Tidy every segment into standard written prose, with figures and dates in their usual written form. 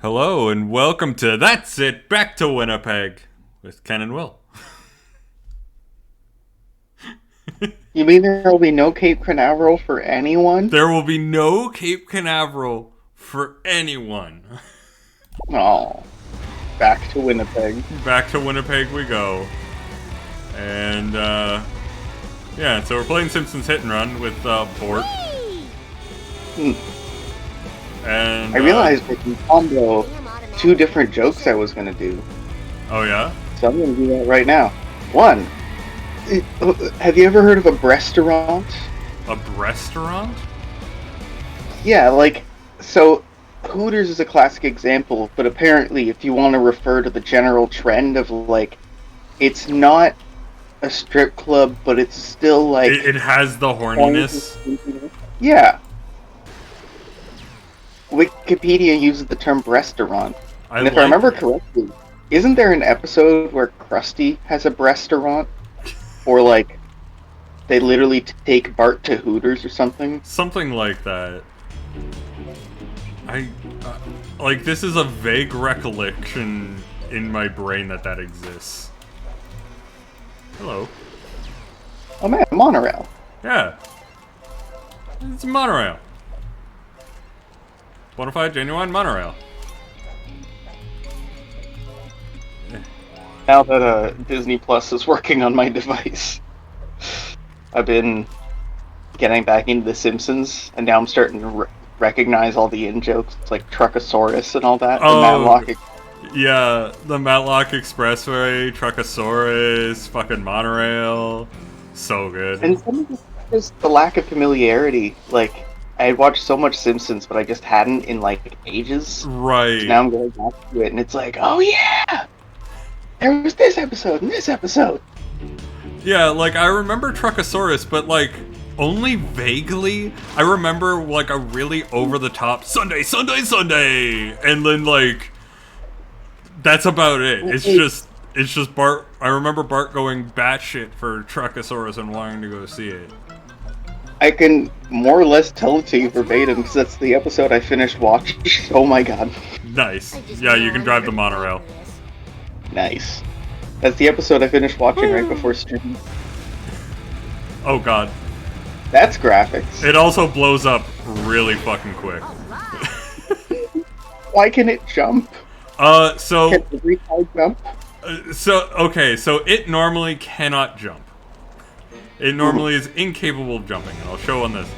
Hello and welcome to That's It, Back to Winnipeg with Ken and Will. You mean there will be no Cape Canaveral for anyone? There will be no Cape Canaveral for anyone. Oh, back to Winnipeg. Back to Winnipeg we go. And, yeah, so we're playing Simpsons Hit and Run with, Bort. Hmm. And, I realized I can combo two different jokes I was going to do. Oh, yeah? So I'm going to do that right now. One. Have you ever heard of a restaurant? A restaurant? Yeah, so Hooters is a classic example, but apparently if you want to refer to the general trend of, it's not a strip club, but it's still, It has the horniness. Yeah. Wikipedia uses the term restaurant. And if I remember correctly, isn't there an episode where Krusty has a restaurant? Or, they literally take Bart to Hooters or something? Something like that. This is a vague recollection in my brain that exists. Hello. Oh man, monorail. Yeah. It's a monorail. Bonafide, genuine monorail. Now that Disney Plus is working on my device, I've been getting back into The Simpsons, and now I'm starting to recognize all the in-jokes, like Truckosaurus and all that. Oh, the Matlock yeah, the Matlock Expressway, Truckosaurus, fucking monorail. So good. And some of it is just the lack of familiarity. I had watched so much Simpsons, but I just hadn't in, ages. Right. So now I'm going back to it, and it's like, oh yeah! There was this episode and this episode! Yeah, I remember Truckosaurus, but, only vaguely. I remember, a really over-the-top Sunday, Sunday, Sunday! And then, that's about it. It's just Bart. I remember Bart going batshit for Truckosaurus and wanting to go see it. I can more or less tell it to you verbatim because that's the episode I finished watching. Oh my god. Nice. Yeah, you can drive the monorail. Nice. That's the episode I finished watching right before streaming. Oh god. That's graphics. It also blows up really fucking quick. Why can it jump? So... Can every car jump? So it normally cannot jump. It normally is incapable of jumping, and I'll show on this.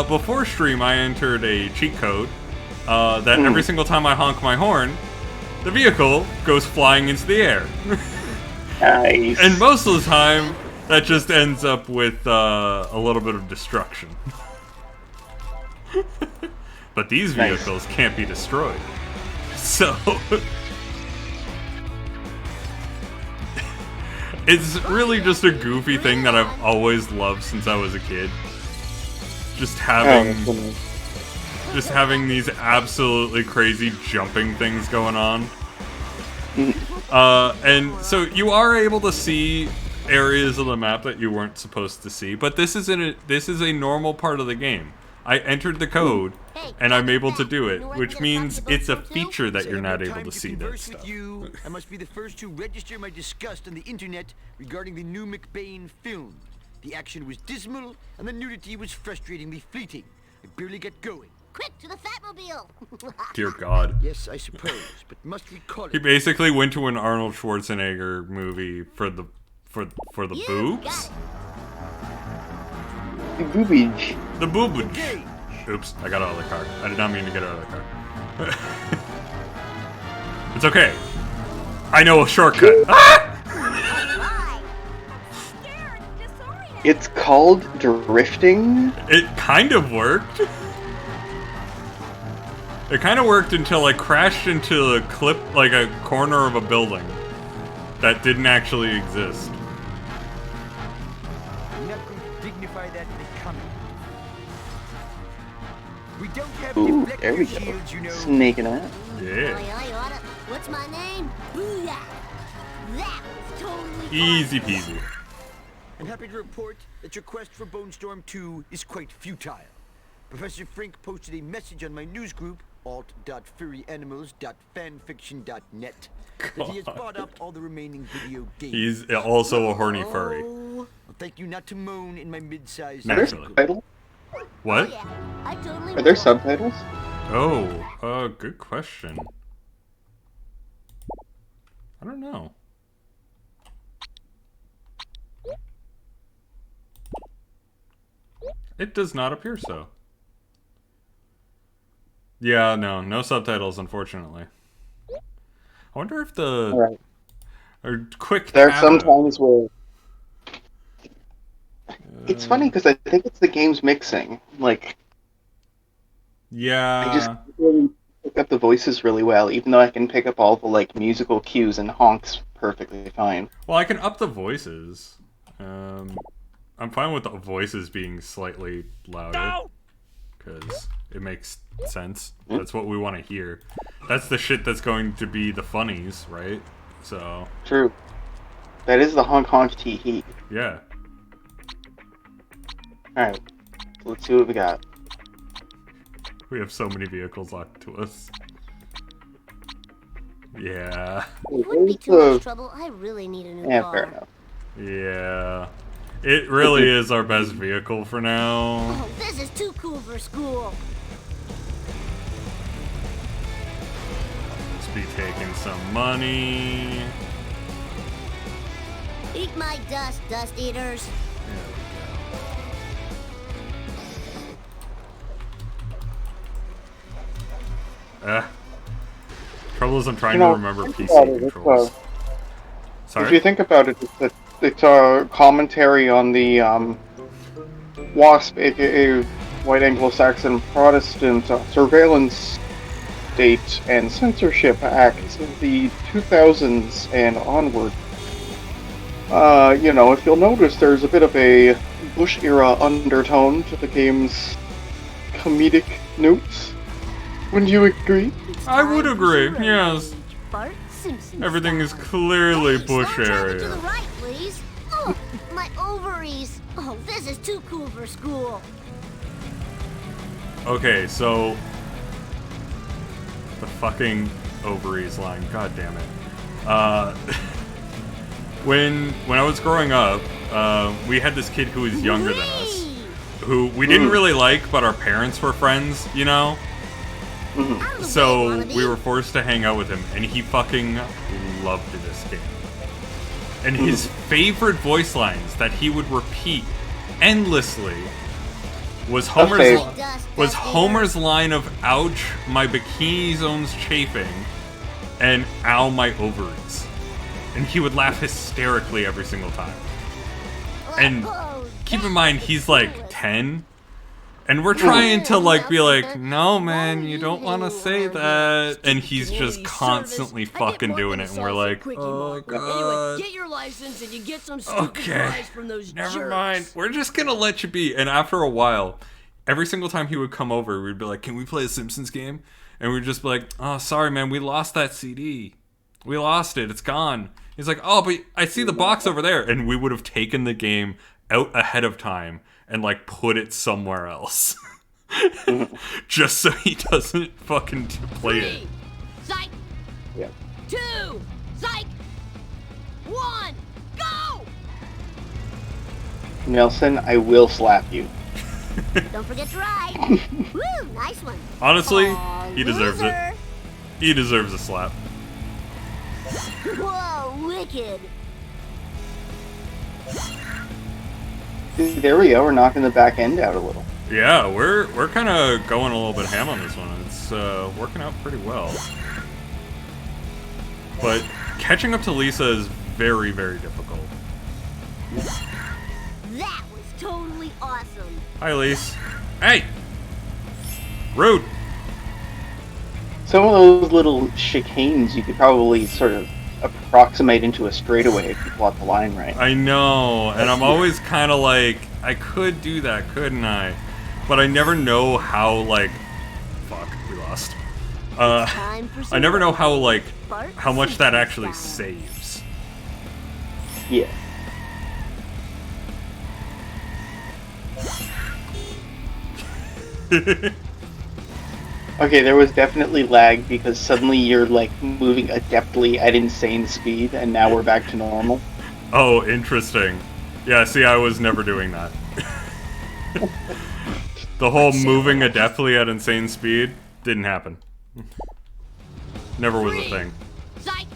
Before stream, I entered a cheat code that every single time I honk my horn, the vehicle goes flying into the air. Nice. And most of the time, that just ends up with a little bit of destruction. But these vehicles can't be destroyed. So... It's really just a goofy thing that I've always loved since I was a kid. Just having these absolutely crazy jumping things going on. And so you are able to see areas of the map that you weren't supposed to see, but this is a normal part of the game. I entered the code, and I'm able to do it, which means it's a feature that you're not able to see that stuff. I must be the first to register my disgust on the internet regarding the new McBain film. The action was dismal, and the nudity was frustratingly fleeting. I barely get going. Quick, to the Fatmobile! Dear God. Yes, I suppose, but must we call it? He basically went to an Arnold Schwarzenegger movie for the boobs. The boobage. The boobage. Oops, I got out of the car. I did not mean to get out of the car. It's okay. I know a shortcut. Ah! It's called drifting? It kind of worked. It kind of worked until I crashed into a a corner of a building that didn't actually exist. I'm not going to dignify that in a comment. We don't have Ooh, there we deflector go. shields, you know. Snaking out. Yeah. What's my name? Booyah! That was totally Easy peasy. I'm happy to report that your quest for Bone Storm 2 is quite futile. Professor Frink posted a message on my news group alt.furryanimals.fanfiction.net that he has bought up all the remaining video games. He's also a horny furry. Well, thank you not to moan in my mid-sized Are there Naturally. subtitles? What? Oh, yeah. I totally Are there will. subtitles? Oh, good question. I don't know. It does not appear so. Yeah, no subtitles, unfortunately. I wonder if the Alright. or quick There are tab some out. times where... It's funny because I think it's the game's mixing. Like, I just Yeah. can't really pick up the voices really well, even though I can pick up all the, like, musical cues and honks perfectly fine. Well, I can up the voices. I'm fine with the voices being slightly louder. Because it makes sense. That's what we want to hear. That's the shit that's going to be the funnies, right? So, True. That is the honk honk tee hee. yeah. Alright, so let's see what we got. We have so many vehicles locked to us. Yeah. It wouldn't be too much trouble. I really need a new Yeah, car. fair enough. Yeah. It really is our best vehicle for now. Oh, this is too cool for school. Let's be taking some money. Eat my dust, dust eaters. Trouble is I'm trying You know, to remember think PC about it, controls. If Sorry? you think about it, it's a commentary on the WASP, aka White Anglo-Saxon Protestant Surveillance State and Censorship Act of the 2000s and onward. You know, if you'll notice, there's a bit of a Bush-era undertone to the game's comedic notes. Wouldn't you agree? I would agree, yes. Bart Simpson Everything is style. clearly Hey, bush slow traffic to the area. right, please. Oh, my ovaries. Oh, this is too cool for school. Okay, so the fucking ovaries line, god damn it. When I was growing up, we had this kid who was younger than us, Whee! who we didn't really like, but our parents were friends, you know? Out of the way, So wannabe. we were forced to hang out with him, and he fucking loved this game. And his favorite voice lines that he would repeat endlessly was favorite. Homer's line of "Ouch, my bikini zone's chafing," and "Ow, my ovaries," and he would laugh hysterically every single time. And Oh, keep in mind, he's like 10. And we're trying to like be like, no man, you don't want to say that, and he's just constantly fucking doing it, and we're like, oh Anyway, god, get your license and you get some stupid okay, prize from those never jerks. mind, we're just gonna let you be. And after a while, every single time he would come over, we'd be like, can we play a Simpsons game? And we'd just be like, oh sorry man, we lost that CD, we lost it, it's gone. He's like, oh but I see the box over there, and we would have taken the game out ahead of time and like put it somewhere else. Just so he doesn't fucking play it. 3, psych. Yeah. 2, psych. 1, go! Nelson, I will slap you. don't forget to ride. Woo, nice one. Honestly, Aw, he deserves it. loser. He deserves a slap. Whoa, wicked. There we go, we're knocking the back end out a little. Yeah, we're kind of going a little bit ham on this one. It's working out pretty well. But catching up to Lisa is very, very difficult. That was totally awesome. Hi, Lise. Hey! Rude! Some of those little chicanes you could probably sort of approximate into a straightaway if you plot the line right. I know, and I'm always kind of like, I could do that, couldn't I? But I never know how, like, fuck, we lost. Time for I some never know how, like, Bart how much that Simpson actually style. saves. Yeah. Okay, there was definitely lag because suddenly you're like moving adeptly at insane speed, and now we're back to normal. Oh, interesting. Yeah, see, I was never doing that. The whole moving adeptly at insane speed didn't happen. Never was a 3, thing. psych.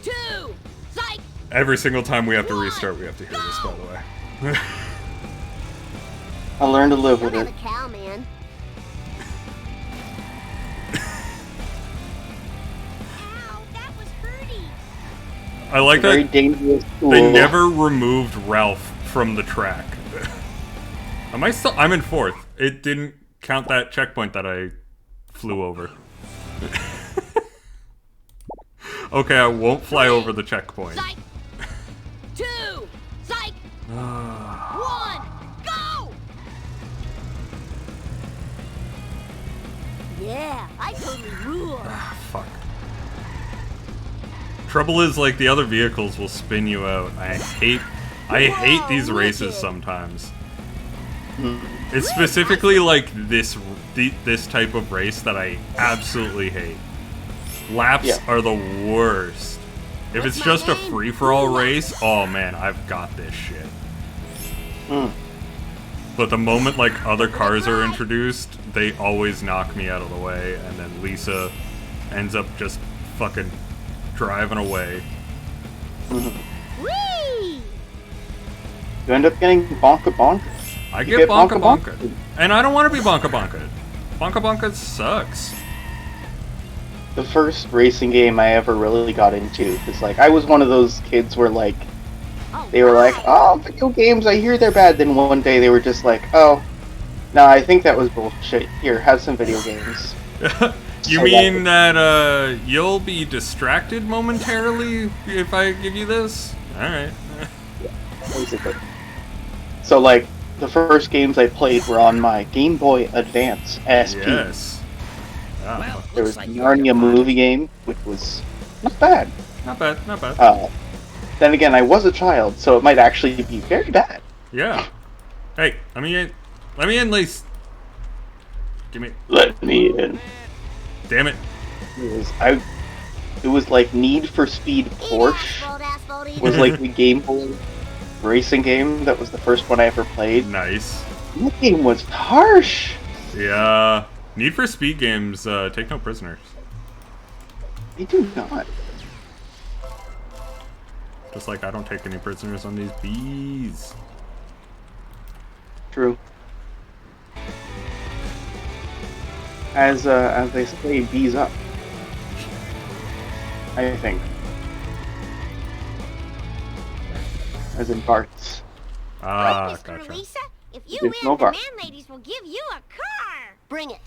2, psych. Every single time we have to restart, we have to hear this, by the way. I learned to live Don't with have it. a cow, man. Ow, that was hurty. I like Very that dangerous tool. they never removed Ralph from the track. Am I still? I'm in 4th. It didn't count that checkpoint that I flew over. Okay, I won't fly over the checkpoint. Psych. 2, psych. 1, go. Yeah, I totally rule. Fuck. Trouble is, like, the other vehicles will spin you out. I hate these races sometimes. It's specifically like this type of race that I absolutely hate. Laps are the worst. If it's just a free-for-all race, oh man, I've got this shit. But the moment like other cars are introduced, they always knock me out of the way, and then Lisa ends up just fucking driving away. Whee! You end up getting bonka. I You get bonka bonka. bonka. And I don't want to be bonka bonka. Bonka bonka sucks. The first racing game I ever really got into, because like I was one of those kids where like they were like, oh, video games, I hear they're bad. Then one day they were just like, oh, no, I think that was bullshit. Here, have some video games. You So mean that you'll be distracted momentarily if I give you this? Alright. Basically. So like the first games I played were on my Game Boy Advance SP. Yes. Ah, Well, There looks was like the you're in your Narnia pocket. movie game, which was not bad. not bad, not bad. Then again, I was a child, so it might actually be very bad. Yeah. Hey, let me in, Lise. Give me. Let me in. Damn it. It was like Need for Speed Porsche Asphalt was like the Game Boy racing game. That was the first one I ever played. Nice. That game was harsh. Yeah. Need for Speed games take no prisoners. They do not. Just like I don't take any prisoners on these bees. True. As they say, bees up. I think. As in Bart's. Ah, Mr. gotcha. Lisa, if you There's win, no the bar. man ladies will give you a car. Bring it.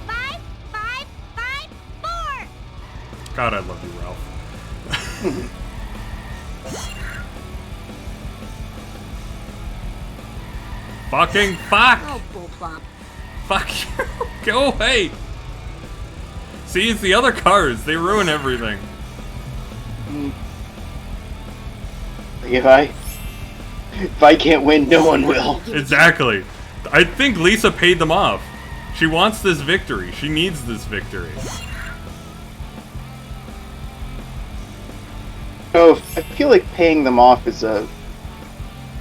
5, 5, 5, 4. God, I love you, Ralph. Fucking fuck! Oh, bull plump. Fuck you! Go away! See, it's the other cars. They ruin everything. If I can't win, no one will. Exactly. I think Lisa paid them off. She wants this victory. She needs this victory. So I feel like paying them off is a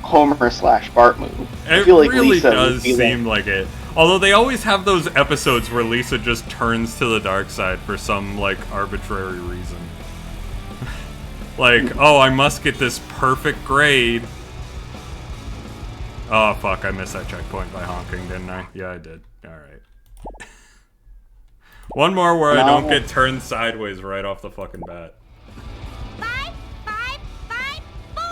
Homer/Bart move. I It feel like really Lisa does would be seem like it. Although they always have those episodes where Lisa just turns to the dark side for some, like, arbitrary reason. Like, oh, I must get this perfect grade. Oh, fuck, I missed that checkpoint by honking, didn't I? Yeah, I did. Alright. One more where I don't get turned sideways right off the fucking bat. 5, 5, 5, 4.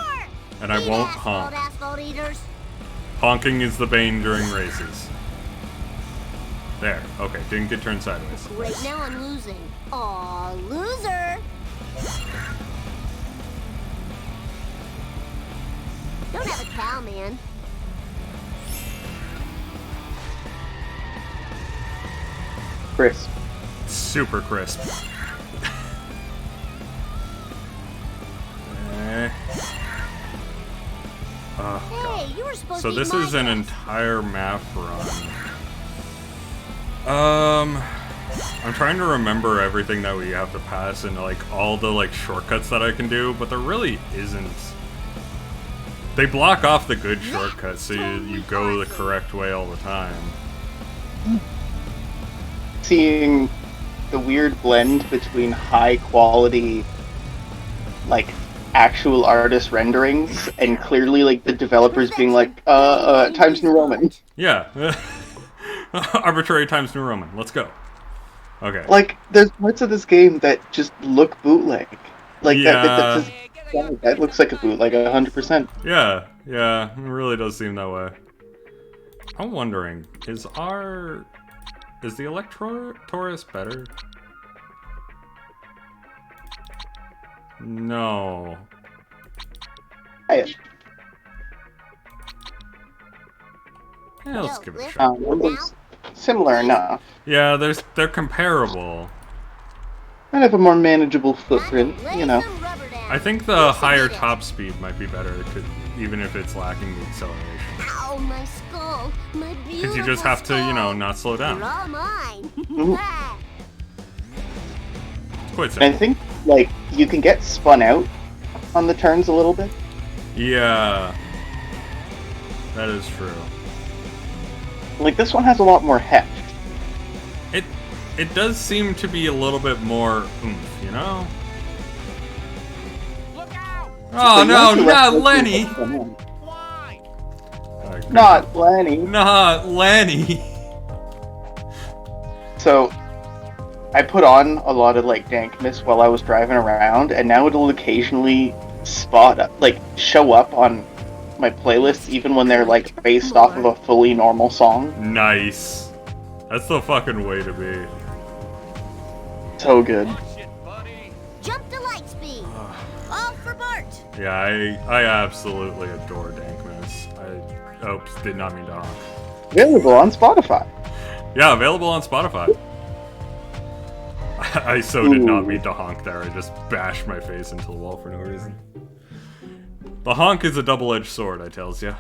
And I Eat won't asphalt, honk. asphalt eaters. Honking is the bane during races. There. Okay, didn't get turned sideways. Right now I'm losing. Aw, loser. Don't have a cow, man. crisp. Super crisp. Hey, you were supposed So to this eat my is an desk. entire map run. I'm trying to remember everything that we have to pass and like all the like shortcuts that I can do, but there really isn't. They block off the good shortcuts, so you go the correct way all the time. Seeing the weird blend between high quality, like, actual artist renderings and clearly like the developers being like, Times New Roman. Yeah. Arbitrary Times New Roman. Let's go. Okay. Like, there's parts of this game that just look bootleg. Like, Yeah. that looks like a bootleg 100%. Yeah, it really does seem that way. I'm wondering, is the Electrotaurus better? No. Yeah, Let's give it a shot. it's similar enough. Yeah, they're comparable. Kind of a more manageable footprint, you know. I think the higher top speed might be better, even if it's lacking the acceleration. Ow, my skull. My beautiful Because you just have to, not slow They're down. all mine. It's quite And I simple. think, like, you can get spun out on the turns a little bit. Yeah. That is true. Like, this one has a lot more heft. It does seem to be a little bit more oomph, you know? Oh no, not Lenny! Not Lenny. Not Lenny! So, I put on a lot of, like, dankness while I was driving around, and now it'll occasionally show up on my playlists, even when they're, like, based off of a fully normal song. Nice. That's the fucking way to be. So good. Jump to light speed. All for Bart. Yeah, I absolutely adore dankness. Oops, did not mean to honk. Available on Spotify. Yeah, available on Spotify. I so did not mean to honk there. I just bashed my face into the wall for no reason. The honk is a double-edged sword, I tells ya.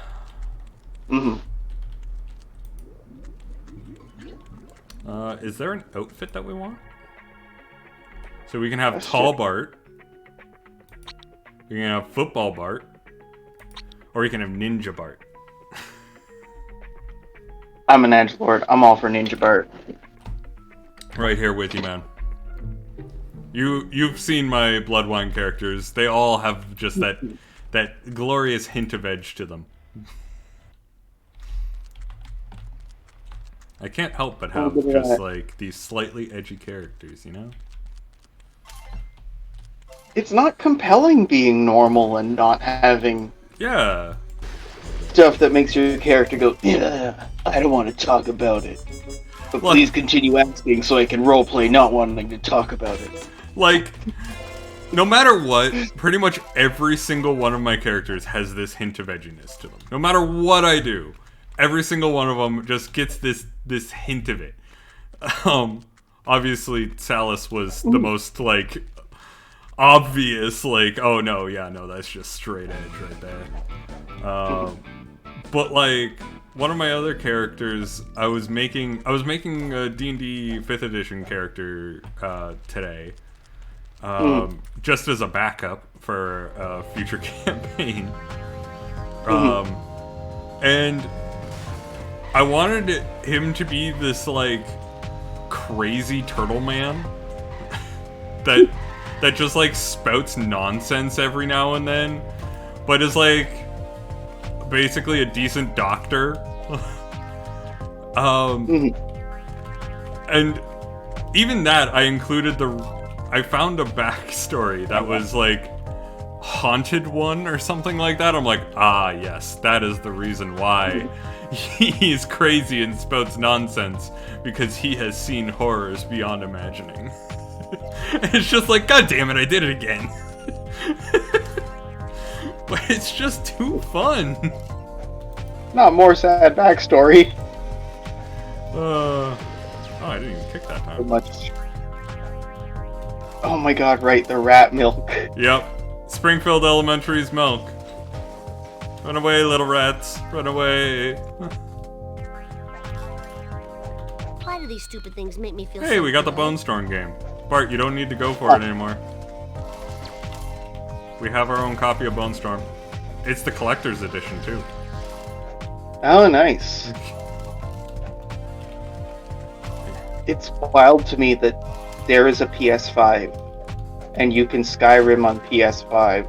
Is there an outfit that we want? So we can have Tall Bart. We can have Football Bart. Or we can have Ninja Bart. I'm an edgelord. I'm all for Ninja Bart. Right here with you, man. You've seen my Bloodwine characters. They all have just that glorious hint of edge to them. I can't help but have just like these slightly edgy characters, you know? It's not compelling being normal and not having Yeah. stuff that makes your character go, yeah, I don't want to talk about it. But Look. please continue asking so I can roleplay not wanting to talk about it. Like, no matter what, pretty much every single one of my characters has this hint of edginess to them. No matter what I do, every single one of them just gets this hint of it. Obviously, Salus was the most, like, obvious, like, oh no, yeah, no, that's just straight edge right there. But, like, one of my other characters, I was making a D&D 5th edition character today. Just as a backup for a future campaign. And I wanted him to be this, like, crazy turtle man that just, like, spouts nonsense every now and then, but is, like, basically a decent doctor. And even that, I found a backstory that was, like, haunted one or something like that. I'm like, ah, yes, that is the reason why he's crazy and spouts nonsense, because he has seen horrors beyond imagining. It's just like, god damn it, I did it again. But it's just too fun. Not more sad backstory. Oh, I didn't even kick that So time. much. Oh my god, right, the rat milk. Yep. Springfield Elementary's milk. Run away, little rats. Run away. Why do these stupid things make me feel Hey, so we got the good? Bone Storm game. Bart, you don't need to go for it anymore. We have our own copy of Bone Storm. It's the collector's edition, too. Oh, nice. It's wild to me that there is a PS5 and you can Skyrim on PS5,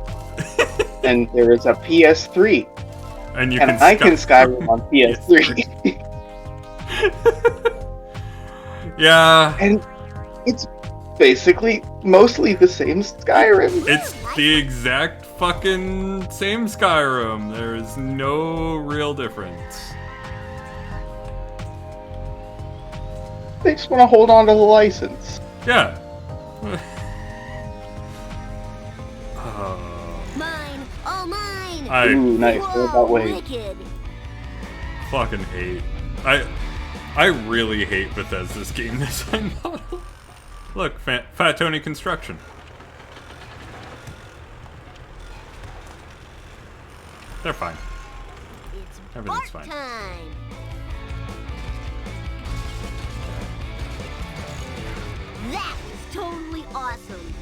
and there is a PS3 and I can Skyrim on PS3. Yeah. And it's basically mostly the same Skyrim. It's the exact fucking same Skyrim. There's no real difference. They just want to hold on to the license. Yeah. Mine, all mine. I Ooh, nice. What Whoa, about Wade? wicked. fucking hate. I really hate Bethesda's game design model. Look, Fat Tony Construction. They're fine. It's Everything's Bart fine. time. That was totally awesome.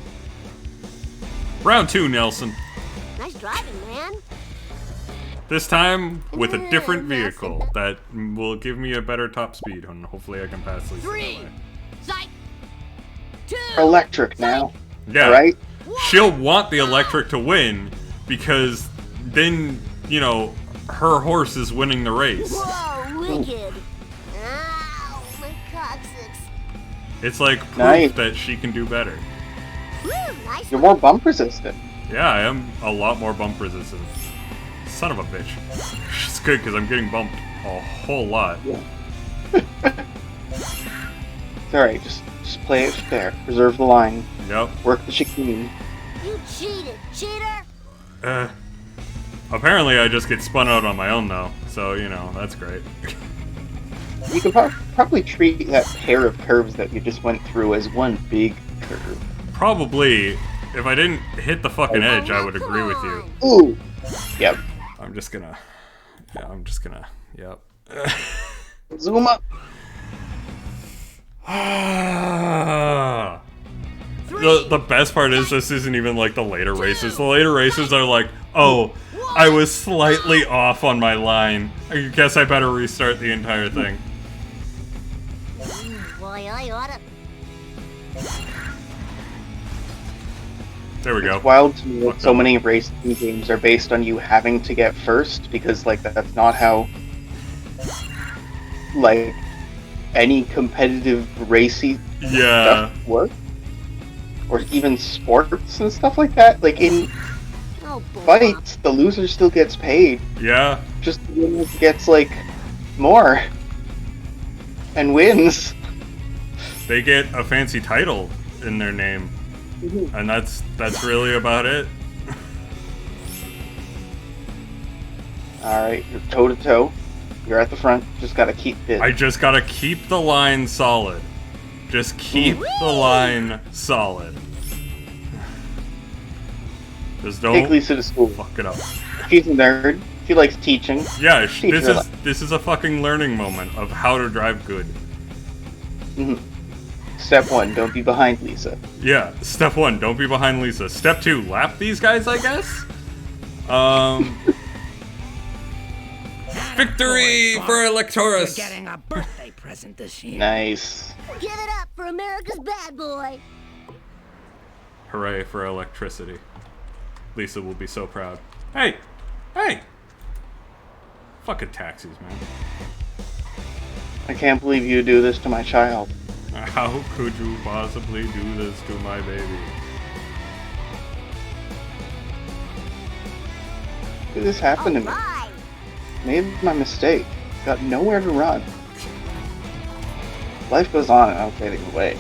Round 2, Nelson. Nice driving, man. This time with a different vehicle that will give me a better top speed, and hopefully I can pass Lisa. 3, psych, 2, Electric now. Yeah, Right? she'll want the electric to win because then, you know, her horse is winning the race. Whoa, wicked. Ow, my coccyx. It's like proof Nice. that she can do better. Woo, nice You're one. more bump resistant. Yeah, I am a lot more bump resistant. Son of a bitch. It's good because I'm getting bumped a whole lot. It's alright, just play it fair. Preserve the line. Yep. Work the chicane. You cheated, cheater. Apparently I just get spun out on my own though, so you know, that's great. You could probably treat that pair of curves that you just went through as one big curve. Probably, if I didn't hit the fucking edge, I would Come agree with you. on. Ooh! Yep. Yep. Zoom up. The best part is this isn't even like the later races. The later races are like, oh, I was slightly off on my line. I guess I better restart the entire thing. Boy, I oughta. There we go. It's wild to me that so many racing games are based on you having to get first, because like that's not how like any competitive racy Yeah. stuff works. Or even sports and stuff like that. Like in Oh, boy. fights, the loser still gets paid. Yeah. Just the winner gets like more and wins. They get a fancy title in their name. And that's really about it. Alright, you're toe to toe. You're at the front. Just gotta keep it. I just gotta keep the line solid. Just keep the line solid. Just Take don't Lisa to school. fuck it up. She's a nerd. She likes teaching. Yeah, Teach her this is a fucking learning moment of how to drive good. Step 1, don't be behind Lisa. Yeah, step 1, don't be behind Lisa. Step 2, lap these guys, I guess? Victory for Electoris! Getting a birthday present this year. Nice. Give it up for America's bad boy. Hooray for electricity. Lisa will be so proud. Hey! Hey! Fucking taxis, man. I can't believe you do this to my child. How could you possibly do this to my baby? Did this happen to me? Alright. Made my mistake. Got nowhere to run. Life goes on and I'm fading away.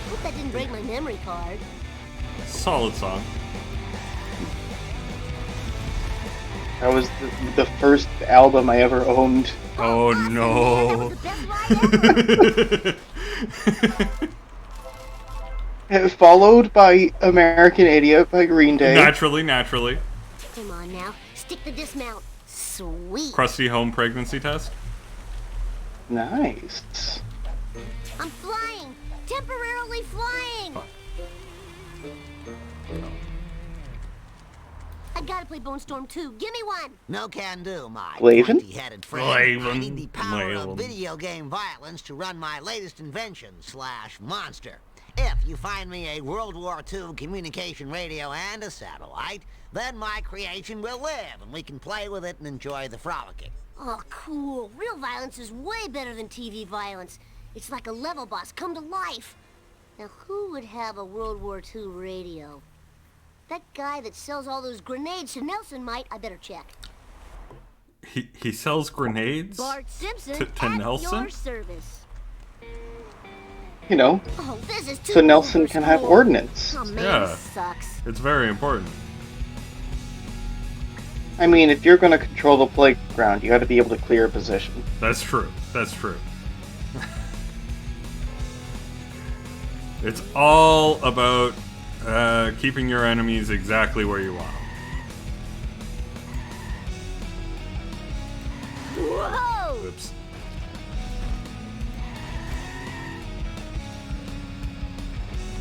Hope that didn't break my memory card. Solid song. That was the first album I ever owned. Oh no. The best ride ever. Followed by American Idiot by Green Day. Naturally. Come on now, stick the dismount. Sweet. Krusty home pregnancy test. Nice. I'm flying. Temporarily flying. Fuck. I gotta play Bone Storm 2. Give me one. No can do, my Glaven? pointy-headed friend. Glaven. I need the power Glaven. of video game violence to run my latest invention / monster. If you find me a World War II communication radio and a satellite, then my creation will live, and we can play with it and enjoy the frolicking. Oh, cool. Real violence is way better than TV violence. It's like a level boss come to life. Now, who would have a World War II radio? That guy that sells all those grenades to Nelson might. I better check. He sells grenades Bart Simpson to at Nelson? your service. You know, Oh, this is too so Nelson cool for can have school. ordnance. Oh, man, Yeah. this sucks. It's very important. I mean, if you're going to control the playground, you got to be able to clear a position. That's true. That's true. It's all about keeping your enemies exactly where you want them. Whoa! Oops.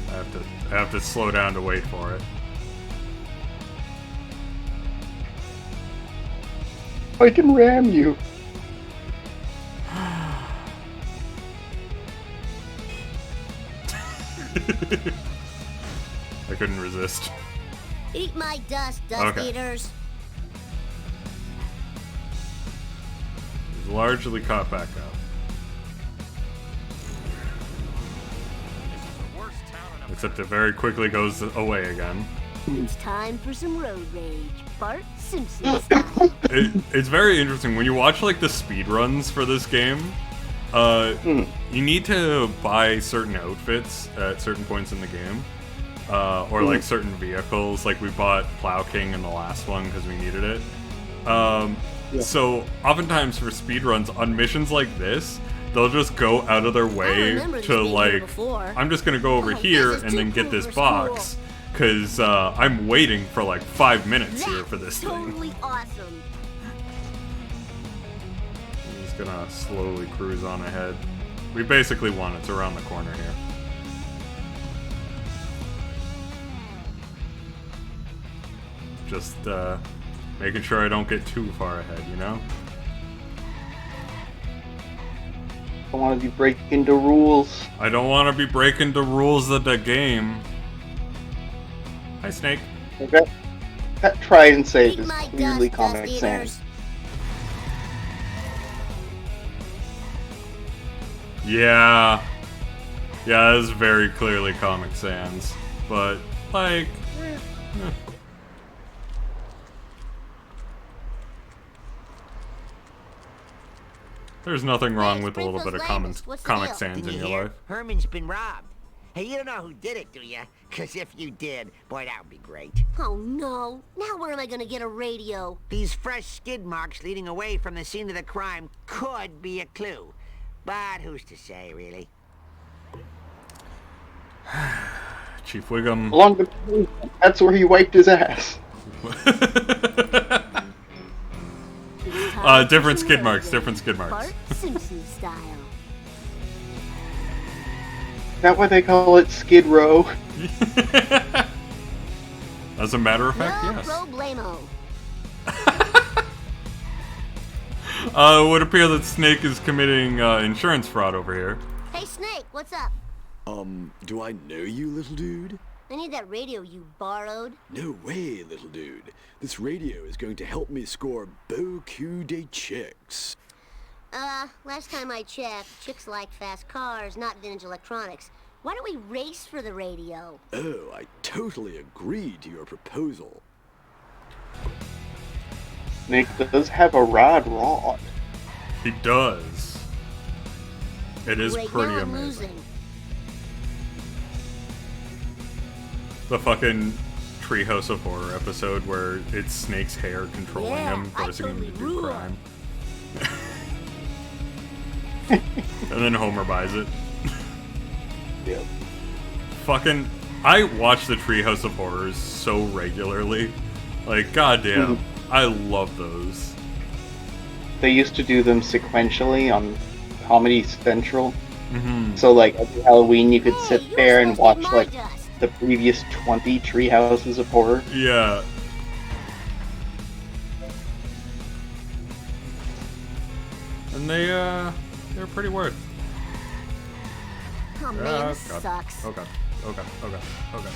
I have to slow down to wait for it. I can ram you. I couldn't resist. Eat my dust Okay. eaters. He's largely caught back up. Except it very quickly goes away again. It's time for some road rage. Bart Simpson style. It's very interesting when you watch like the speed runs for this game. You need to buy certain outfits at certain points in the game, or like certain vehicles. Like we bought Plow King in the last one because we needed it. So oftentimes for speed runs on missions like this, they'll just go out of their way remember this to being here like, before. I'm just gonna go over Oh, here this is and too then get cool this for box. school. Because I'm waiting for like 5 minutes here for this That's thing. totally awesome. I'm just gonna slowly cruise on ahead. We basically won. It's around the corner here. Just making sure I don't get too far ahead, you know? I want to be breaking the rules. I don't want to be breaking the rules of the game. Hi, Snake. Okay. That try and save Eat is my clearly dust Comic eaters. Sans. Yeah. Yeah, that is very clearly Comic Sans. But, like... There's nothing wrong Hey, with a little bit of Springfield's latest. What's the Comic deal? Sans Didn't in you your hear? life. Herman's been robbed. Hey, you don't know who did it, do you? Because if you did, boy, that would be great. Oh no. Now where am I gonna get a radio? These fresh skid marks leading away from the scene of the crime could be a clue. But who's to say, really? Chief Wiggum. Along the that's where he wiped his ass. Different skid marks, different skid marks. Bart Simpson style. Is that why they call it Skid Row? As a matter of fact, No yes. problemo. It would appear that Snake is committing insurance fraud over here. Hey Snake, what's up? Do I know you, little dude? I need that radio you borrowed. No way, little dude. This radio is going to help me score beaucoup de chicks. Last time I checked, chicks like fast cars, not vintage electronics. Why don't we race for the radio? Oh, I totally agree to your proposal. Nick does have a rod. He does. It is Wait, pretty now I'm amazing. losing. The fucking Treehouse of Horror episode where it's Snake's hair controlling Yeah, him, I forcing him to totally do rule. crime. And then Homer buys it. Yep. Fucking, I watch the Treehouse of Horrors so regularly. Like, goddamn, I love those. They used to do them sequentially on Comedy Central. Mm-hmm. So, like, every Halloween you could sit Hey, there and watch, my like, dust. the previous 20 Treehouses of Horror. Yeah. And they're pretty worth. Oh man, Oh, this God. sucks. Oh god. Oh god. Oh god. Oh god.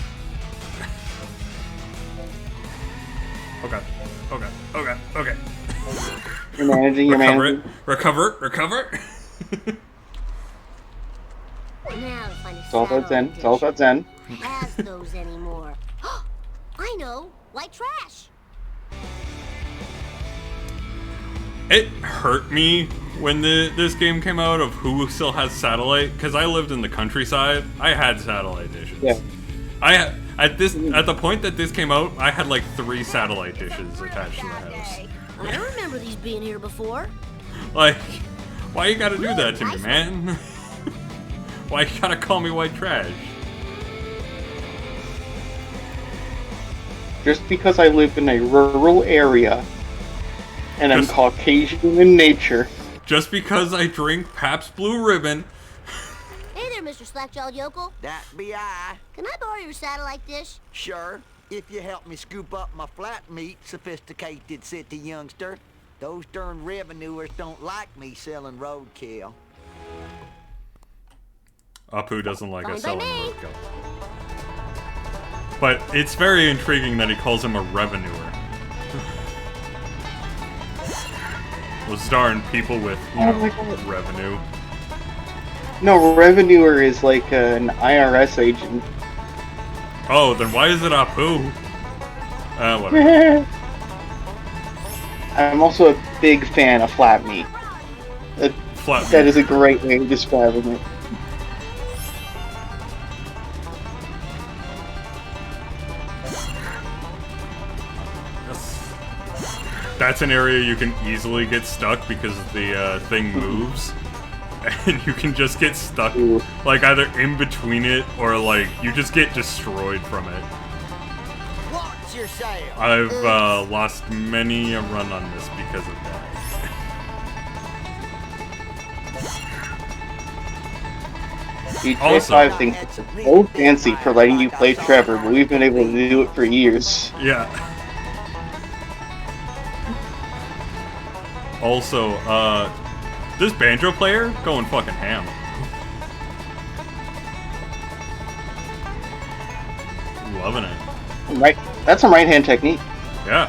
Okay. Okay. Okay. Okay. You're managing, you're Recover managing. it. Recover. Recover. Now to find a It's all about Zen. satellite It's all dish. about Zen. Who has those anymore? I know, white trash. It hurt me when this game came out of who still has satellite, because I lived in the countryside. I had satellite dishes. Yeah. At the point that this came out, I had like 3 satellite dishes attached to the house. I don't remember these being here before. Like, why you gotta do that to me, man? Why you gotta call me white trash? Just because I live in a rural area and I'm Just- Caucasian in nature. Just because I drink Pabst Blue Ribbon. Hey there, Mr. Slackjawed Yokel. That be I. Can I borrow your satellite dish? Sure, if you help me scoop up my flat meat, sophisticated city youngster. Those darn revenuers don't like me selling roadkill. Apu doesn't like us Fine selling by me. roadkill. But it's very intriguing that he calls him a revenuer. Those darn people with, you Oh know, my God. revenue. No, revenuer is like an IRS agent. Oh, then why is it Apu? Whatever. I'm also a big fan of flat meat. Flat That meat. is a great way of describing it. That's an area you can easily get stuck because the thing moves. And you can just get stuck, Ooh. like, either in between it or, like, you just get destroyed from it. Watch yourself. I've lost many a run on this because of that. GTA Also- 5 thinks it's so fancy for letting you play Trevor, but we've been able to do it for years. Yeah. Also, this banjo player going fucking ham. Loving it. Right, that's some right-hand technique. Yeah.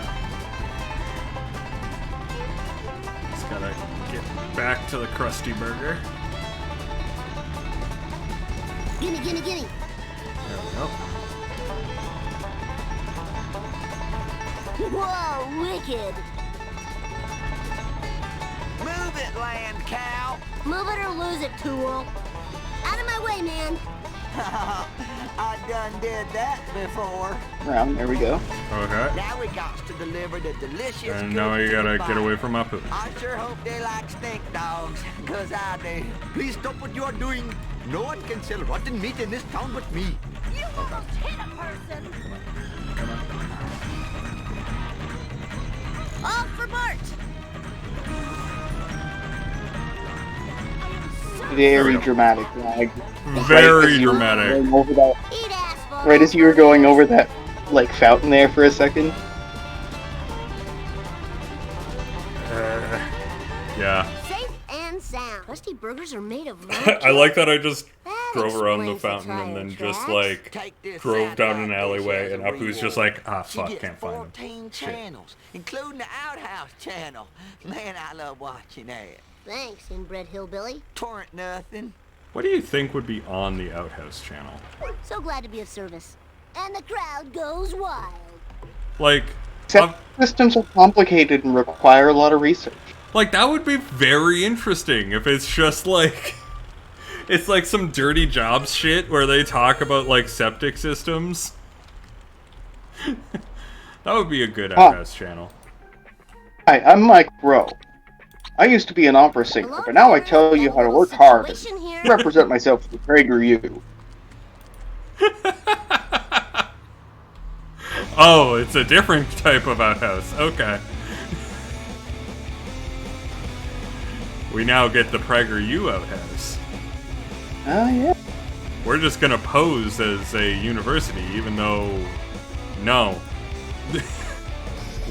Just gotta get back to the Krusty Burger. Gimme, gimme, gimme. There we go. Whoa, wicked. Move it, land cow. Move it or lose it, tool. Out of my way, man. I done did that before. Around, there we go. Okay. Now we got to deliver the delicious And now you goods to gotta the get fire. away from Apu. I sure hope they like stink dogs, cause I do. Please stop what you are doing. No one can sell rotten meat in this town but me. You almost hit a person. Off for Bart. Very dramatic. Like, Very as you were dramatic. going over that, Eat asphalt. right as you were going over that, like, fountain there for a second. Yeah. Safe and sound. Crusty burgers are made of I like that I just That drove around the explains the fountain and tire then just, tracks. like, Take this drove down an satellite alleyway dish and as a Apu's just reward. like, ah, She fuck, gets can't find him. 14 Shit. channels, including the outhouse channel. Man, I love watching that. Thanks, inbred hillbilly. Torrent nothing. What do you think would be on the Outhouse channel? So glad to be of service. And the crowd goes wild. Like, Except systems are complicated and require a lot of research. like that would be very interesting if it's just like, it's like some dirty jobs shit where they talk about like septic systems. That would be a good Outhouse channel. Hi, I'm Mike Rowe. I used to be an opera singer, Hello, but now I Terrace. tell you Got a how to little work hard and situation here. represent myself to PragerU. Oh, it's a different type of outhouse. Okay. We now get the PragerU outhouse. Oh, yeah. We're just gonna pose as a university, even though... No.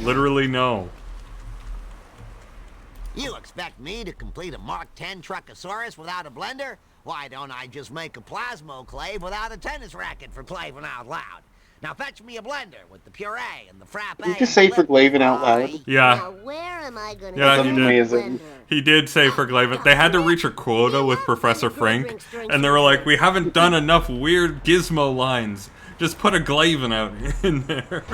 Literally no. You expect me to complete a Mark 10 Truckosaurus without a blender? Why don't I just make a plasmoclave without a tennis racket, for crying out loud? Now fetch me a blender with the puree and the frappe. Did you just say for Glavin out loud? Yeah. Now where am I gonna Yeah, get he a did. Amazing. blender? He did say for Glavin. They had to reach a quota with Professor Frank, and they were like, we haven't done enough weird gizmo lines. Just put a Glavin out in there.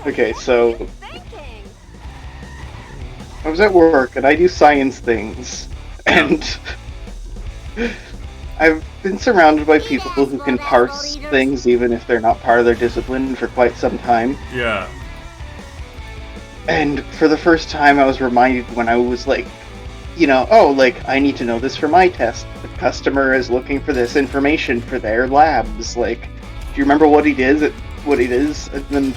Okay, so Thinking. I was at work and I do science things, and I've been surrounded by people who can parse things even if they're not part of their discipline for quite some time. Yeah. And for the first time I was reminded when I was like, you know, oh, like, I need to know this for my test. The customer is looking for this information for their labs. Like, do you remember what he did? What it is? And then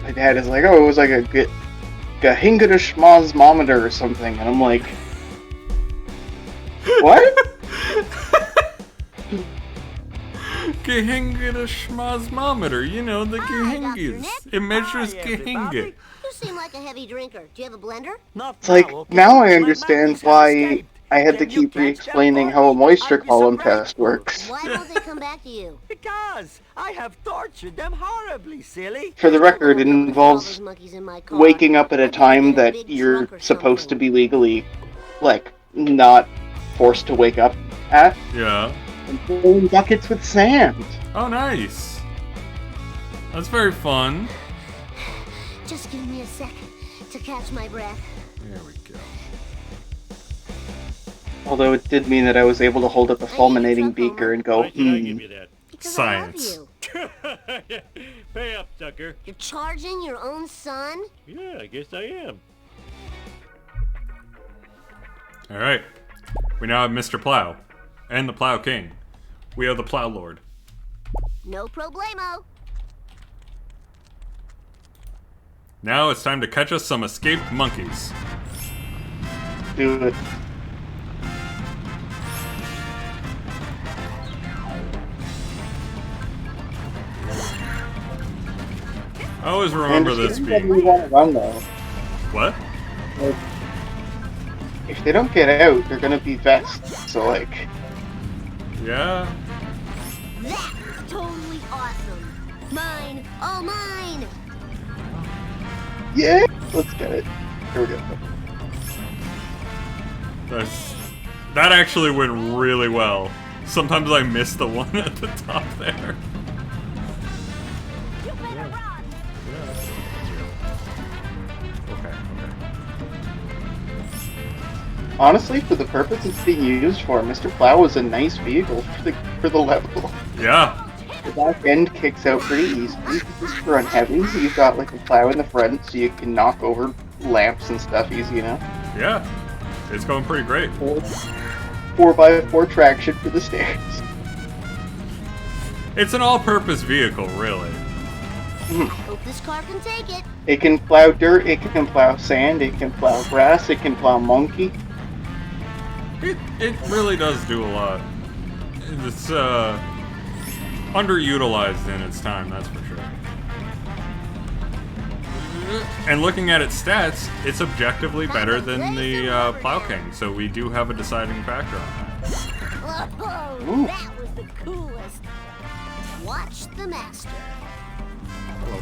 my dad is like, oh, it was like a Gahingadaschmosmometer or something. And I'm like, what? Gahingadaschmosmometer, you know, the Hi, Dr. Gahingis. Nick. It measures Hi, everybody. Gahinga. You seem like a heavy drinker. Do you have a blender? It's like, now I understand why I had to keep re-explaining how a moisture column test works. Why won't they come back to you? Because I have tortured them horribly, silly. For the record, it involves Monkeys in my car. waking up at a I bet time they get a that big you're trunk or supposed to something. be legally, like, not forced to wake up at, Yeah. and filling buckets with sand. Oh, nice. That's very fun. Just give me a sec to catch my breath. There we go. Although it did mean that I was able to hold up a fulminating beaker and go, Why should I give you that? Because Science. I love you. Pay up, sucker. You're charging your own son? Yeah, I guess I am. All right. We now have Mr. Plow and the Plow King. We are the Plow Lord. No problemo. Now it's time to catch us some escaped monkeys. do it. I always remember this Why being... do we want to run though? What? Like, if they don't get out, they're gonna be vests. So like, Yeah. That's totally awesome. Mine, all mine. yeah, let's get it. Here we go. That actually went really well. Sometimes I miss the one at the top there. You better run. Okay. Honestly, for the purpose it's being used for, Mr. Plow is a nice vehicle for the level. Yeah. The back end kicks out pretty easily. Just for on heavy, you've got like a plow in the front, so you can knock over lamps and stuff easy enough. Yeah. It's going pretty great. 4x4 traction for the stairs. It's an all-purpose vehicle, really. Hope this car can take it. It can plow dirt, it can plow sand, it can plow grass, it can plow monkey. It really does do a lot. It's underutilized in its time, that's for sure. And looking at its stats, it's objectively better than the Plow King, so we do have a deciding factor on that. Whoa, Ooh. that was the coolest. Watch the master. Hello.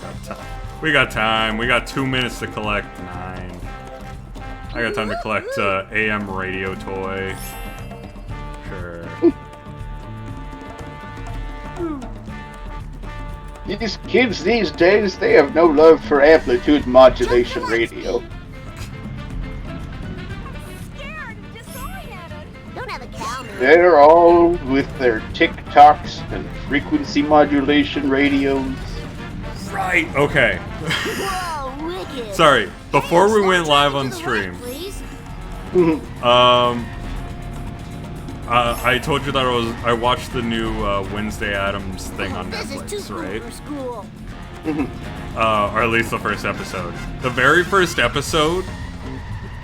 Got time. We got time. We got 2 minutes to collect 9. I got time to collect AM radio toy. Sure. These kids these days, they have no love for amplitude modulation radio. Scared and disoriented. Don't have a cow, man. They're all with their TikToks and frequency modulation radios. Right. Okay. Whoa, wicked. kids. Sorry, before we Hey, went stop live talking on to the stream, right, please. I told you that I watched the new Wednesday Addams thing on This is too Netflix, cool right? for school. Or at least the first episode. The very first episode,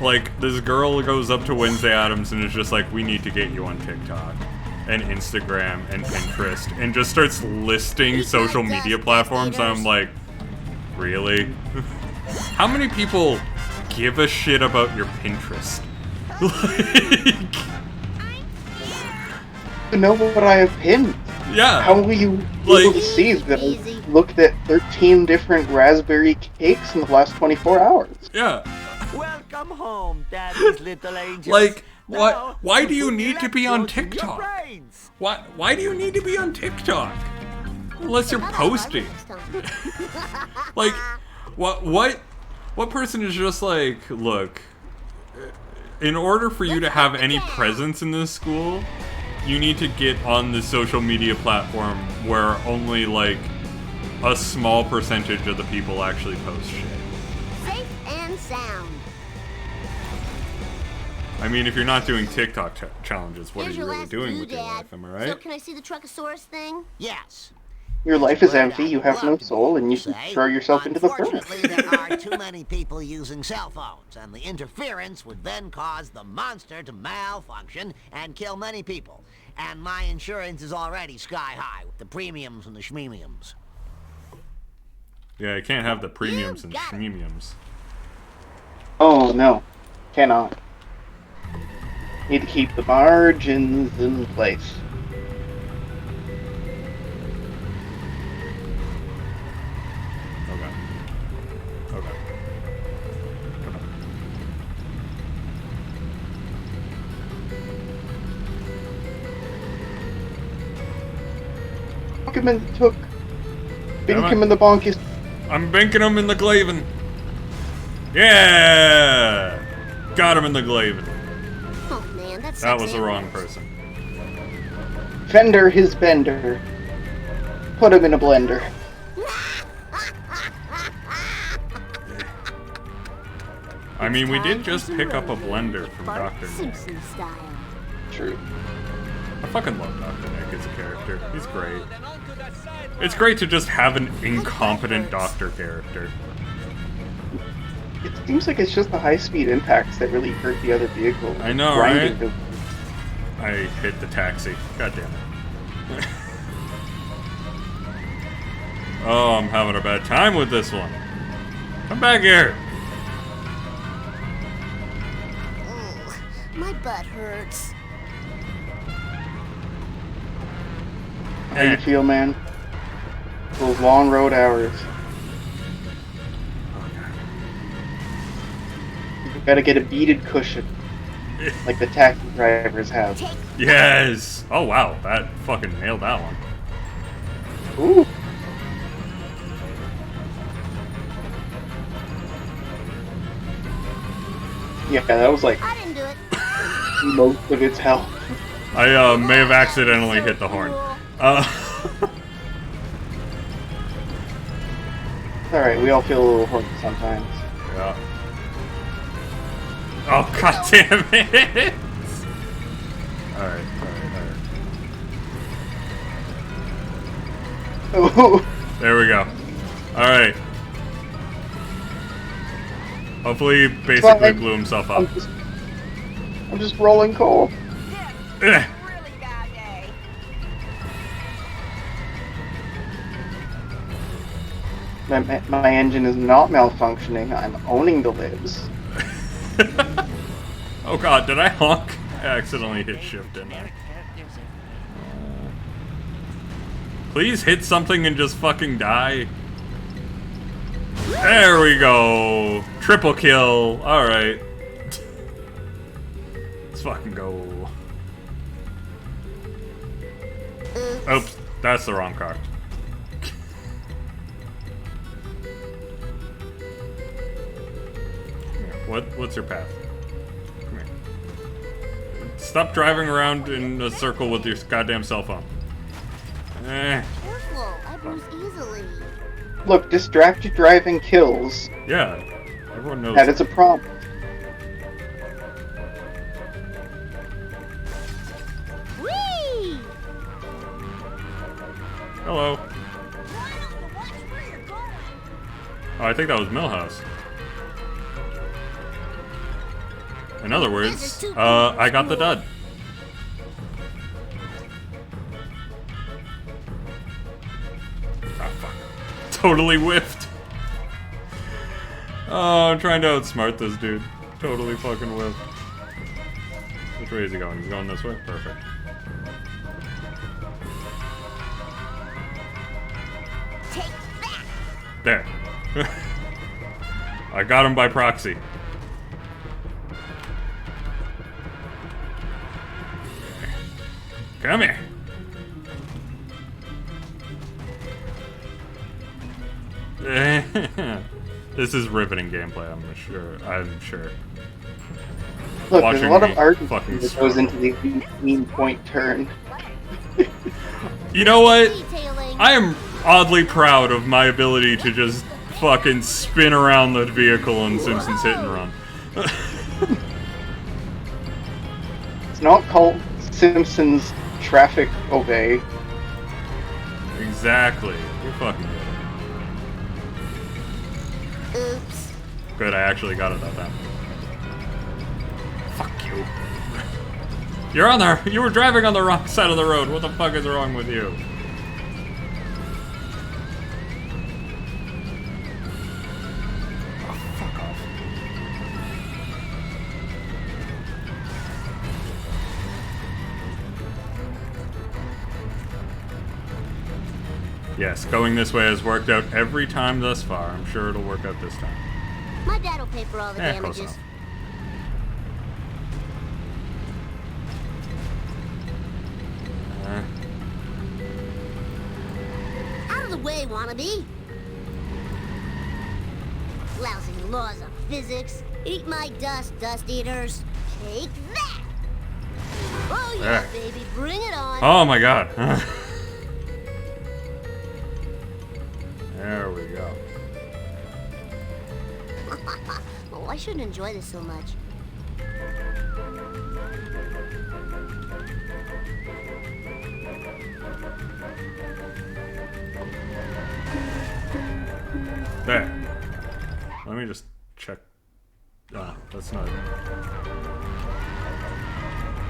like, this girl goes up to Wednesday Addams and is just like, we need to get you on TikTok and Instagram and Pinterest, and just starts listing social media platforms, and I'm like, really? How many people give a shit about your Pinterest? Like... To know what I have pinned. Yeah. How will you be Like- able to see that I looked at 13 different raspberry cakes in the last 24 hours? Yeah. Welcome home, Daddy's little angels. Like, Now, why do you put the need to be on electrodes in your TikTok? brains. Why do you need to be on TikTok? Unless you're posting. Like, what person is just like, look, in order for you to have any presence in this school, you need to get on the social media platform where only, like, a small percentage of the people actually post shit. Safe and sound. I mean, if you're not doing TikTok challenges, what Here's are you your really last doing with your doodad. life, am I So right? can I see the Truckosaurus thing? Yes. Your life is empty, you have no soul, and you should throw yourself into the furnace. Unfortunately, there are too many people using cell phones, and the interference would then cause the monster to malfunction and kill many people. And my insurance is already sky high with the premiums and the schmemiums. Yeah, I can't have the premiums and got it. schmemiums. Oh no, cannot. Need to keep the margins in place. Okay. Okay. Bonk him in the took. Bink Am I- him in the bonkus. I'm banking him in the glavin. Yeah! Got him in the glavin. Oh man, that's That was the wrong person. Fender his bender. Put him in a blender. I mean, we did just pick up a blender from Bart Dr. Nick. Simpson style. True. I fucking love Dr. Nick as a character. He's great. It's great to just have an incompetent doctor character. It seems like it's just the high-speed impacts that really hurt the other vehicle. I know, Grinding right? them. I hit the taxi. God damn it. Oh, I'm having a bad time with this one. Come back here. Ugh, my butt hurts. How you feel, man? Those long road hours. You gotta get a beaded cushion, like the taxi drivers have. Yes. Oh wow, that fucking nailed that one. Ooh. Yeah, that was like I didn't do it. most of its health. I may have accidentally hit the horn. Alright, we all feel a little horny sometimes. Yeah. Oh god damn it! Alright. Oh, There we go. Alright. Hopefully he basically Fine. blew himself up. I'm just rolling coal. Eh. Really bad day. My engine is not malfunctioning. I'm owning the libs. Oh god, did I honk? I accidentally hit shift, didn't I? Please hit something and just fucking die. There we go. Triple kill. Alright. Let's fucking go. Oops, that's the wrong car. What's your path? Come here. Stop driving around in a circle with your goddamn cell phone. Careful, I bruise easily. Look, distracted driving kills. Yeah. Everyone knows. That is a prompt. Whee! Hello. Ronald, watch where you're going. Oh, I think that was Millhouse. In other words, I got the dud. Ah, fuck. Totally whiffed. Oh, I'm trying to outsmart this dude. Totally fucking whiffed. Which way is he going? He's going this way? Perfect. Take that! There. I got him by proxy. Come here. This is riveting gameplay, I'm sure. Look, Watching there's a lot me of art fucking that goes into the mean point turn. You know what? Detailing. I am oddly proud of my ability to just fucking spin around the vehicle in Simpsons Hit and Run. It's not called Simpsons Traffic Obey. Exactly. You're fucking good. Oops. Good, I actually got it that time. Fuck you. You were driving on the wrong side of the road. What the fuck is wrong with you? Oh, fuck off. Yes, going this way has worked out every time thus far. I'm sure it'll work out this time. My dad'll pay for all the Close damages. enough. Out of the way, wannabe. Lousy laws of physics. Eat my dust, dust eaters. Take that! Oh yeah, There. baby, bring it on. Oh my god. There we go. Oh, I shouldn't enjoy this so much. There. Let me just check. Ah, that's not.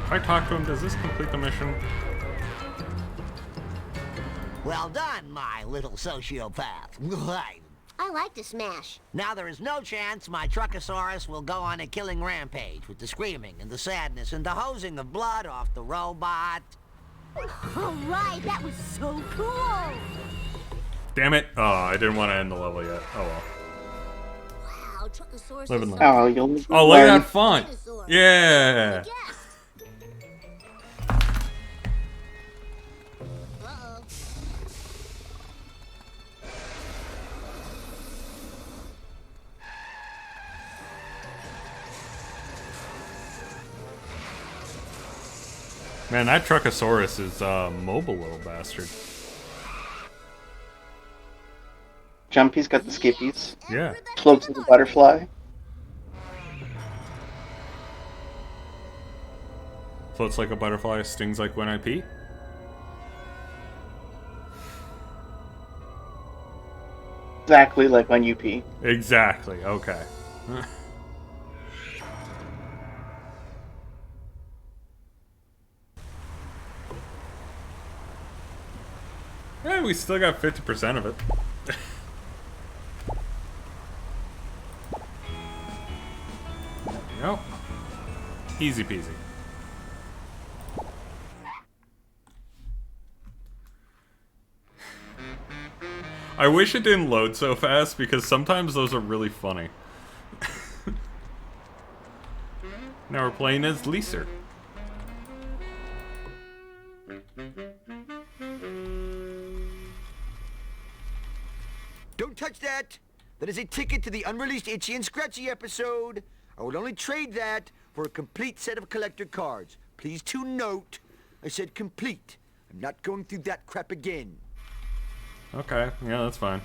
If I talk to him, does this complete the mission? Well done, my little sociopath. I like to smash. Now there is no chance my Truckosaurus will go on a killing rampage with the screaming and the sadness and the hosing of blood off the robot. All right, that was so cool. Damn it. Oh, I didn't want to end the level yet. Oh well. Wow, Truckosaurus Live and is learn. Oh, you'll Oh, look at learn. that font. dinosaur. Yeah. Yes. Uh-oh. Man, that Truckosaurus is a mobile little bastard. Jumpy's got the skippies. Yeah. Floats like a butterfly. Floats like a butterfly, stings like when I pee. Exactly like when you pee. Exactly. Okay. Yeah, we still got 50% of it. There we go. Easy peasy. I wish it didn't load so fast because sometimes those are really funny. Now we're playing as Leaser. Don't touch that! That is a ticket to the unreleased Itchy and Scratchy episode. I would only trade that for a complete set of collector cards. Please to note, I said complete. I'm not going through that crap again. Okay, yeah, that's fine.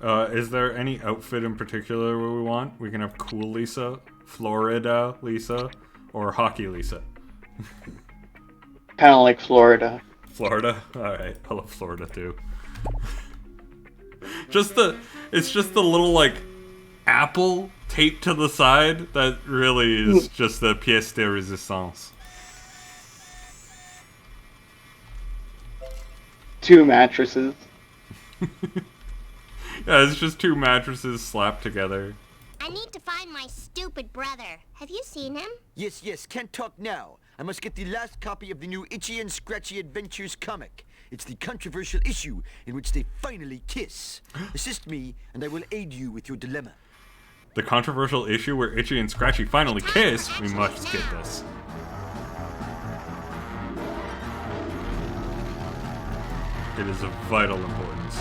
Is there any outfit in particular we want? We can have Cool Lisa, Florida Lisa, or Hockey Lisa. Kind of like Florida. Florida? Alright, I love Florida too. It's just the little, like, apple taped to the side that really is just the pièce de résistance. 2 mattresses. Yeah, it's just 2 mattresses slapped together. I need to find my stupid brother. Have you seen him? Yes, can't talk now. I must get the last copy of the new Itchy and Scratchy Adventures comic. It's the controversial issue in which they finally kiss. Assist me, and I will aid you with your dilemma. The controversial issue where Itchy and Scratchy finally kiss? We must get this. It is of vital importance.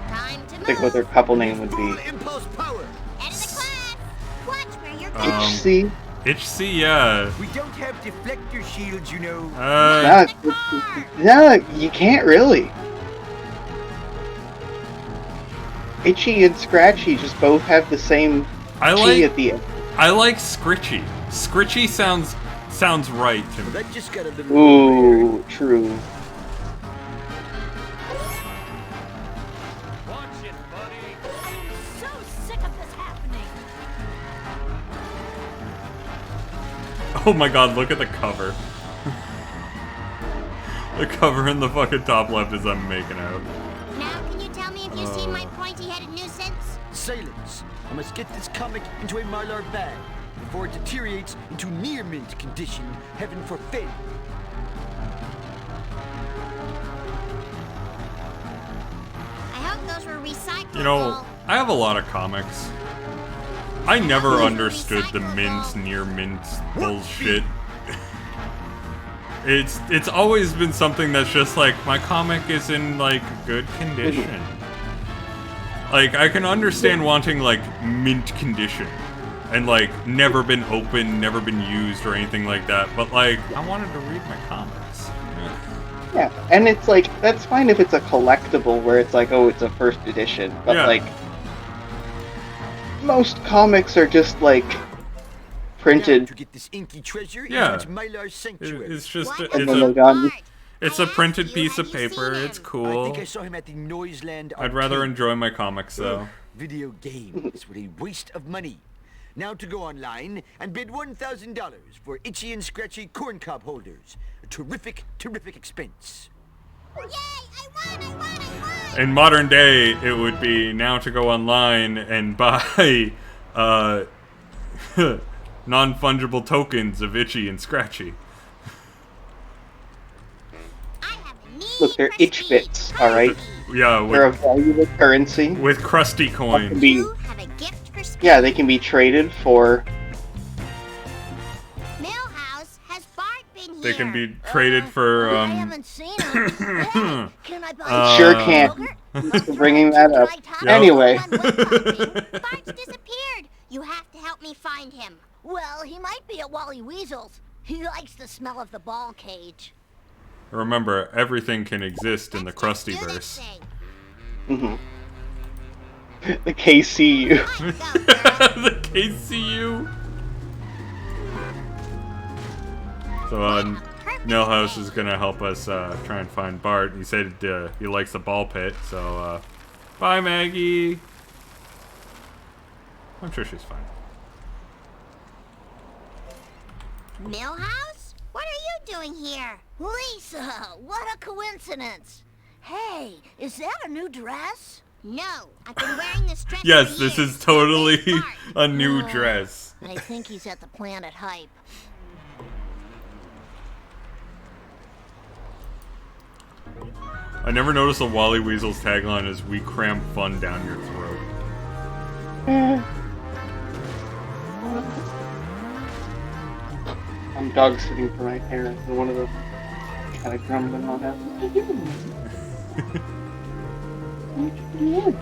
Time to I think what move. their couple name would Full be. impulse power. Head of the class. Watch where you're going. HC? Itchy, yeah. We don't have deflector shields, you know. No, you can't really. Itchy and Scratchy just both have the same T at the end. I like Scritchy. Scritchy sounds right to me. That just got a little Ooh, true. Watch it, buddy. I'm so sick of this happening. Oh my god, look at the cover. The cover in the fucking top left is I'm making out. Now, can you tell me if you've seen my pointy-headed nuisance? Silence. I must get this comic into a Mylar bag before it deteriorates into near mint condition. Heaven forfend. I hope those were recyclable. You know, I have a lot of comics. I never understood the mint, near mint bullshit. It's always been something that's just like, my comic is in, like, good condition. Like, I can understand wanting, like, mint condition. And, like, never been opened, never been used or anything like that. But, like, I wanted to read my comics. Yeah, and it's like, that's fine if it's a collectible where it's like, oh, it's a first edition. But, Yeah. like, most comics are just, like, printed. To get this inky treasure Yeah. into its Mylar sanctuary. It's just, What? And then they're done. it's a printed piece of paper. It's I cool. think I saw him at the Noiseland I'd rather arcade. enjoy my comics, though. Video games. What a waste of money. Now to go online and bid $1,000 for Itchy and Scratchy corncob holders. A terrific expense. Yay! I won! In modern day, it would be now to go online and buy non-fungible tokens of Itchy and Scratchy. I have a need Look, they're for itch speed. bits, alright? Yeah, They're a with, valuable currency. with crusty Can coins. be, You have a gift for speed. yeah, they can be traded for. Millhouse, has Bart been here? They can be traded for, I haven't seen him. Hey, can I buy Sure can. yogurt? For bringing that up. Yep. Anyway. Bart's disappeared. You have to help me find him. Well, he might be at Wally Weasel's. He likes the smell of the ball cage. Remember, everything can exist in the Let's just do this Krustyverse. thing. The KCU. Let's go, girl. The KCU. So, Millhouse is gonna help us try and find Bart. He said he likes the ball pit, so bye, Maggie. I'm sure she's fine. Millhouse? What are you doing here? Lisa, what a coincidence. Hey, is that a new dress? No, I've been wearing this dress Yes, for this years. is totally Thanks, Bart. a new dress. I think he's at the Planet Hype. I never noticed a Wally Weasel's tagline is "We cram fun down your throat." I'm dog sitting for my parents, and one of them kind of grumbling on that. What are you doing? What are you doing?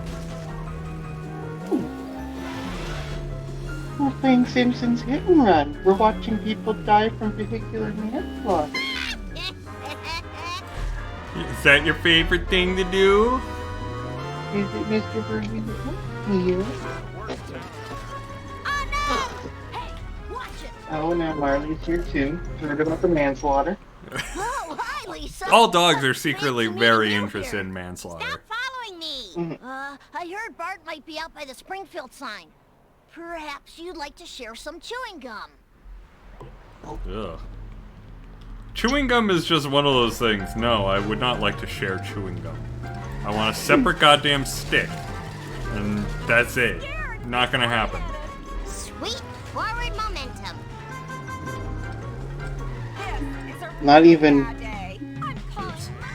We're playing Simpsons Hit and Run. We're watching people die from vehicular manslaughter. that your favorite thing to do? Is it Mr. Birdie? Here. Oh no! Hey, watch it! Oh, and now Marley's here too. Heard about the manslaughter. Oh, hi, Lisa! All dogs are secretly Fancy very meeting you interested here. in manslaughter. Stop following me! I heard Bart might be out by the Springfield sign. Perhaps you'd like to share some chewing gum. Ugh. Chewing gum is just one of those things. No, I would not like to share chewing gum. I want a separate goddamn stick. And that's it. Not gonna happen. Sweet forward momentum. Not even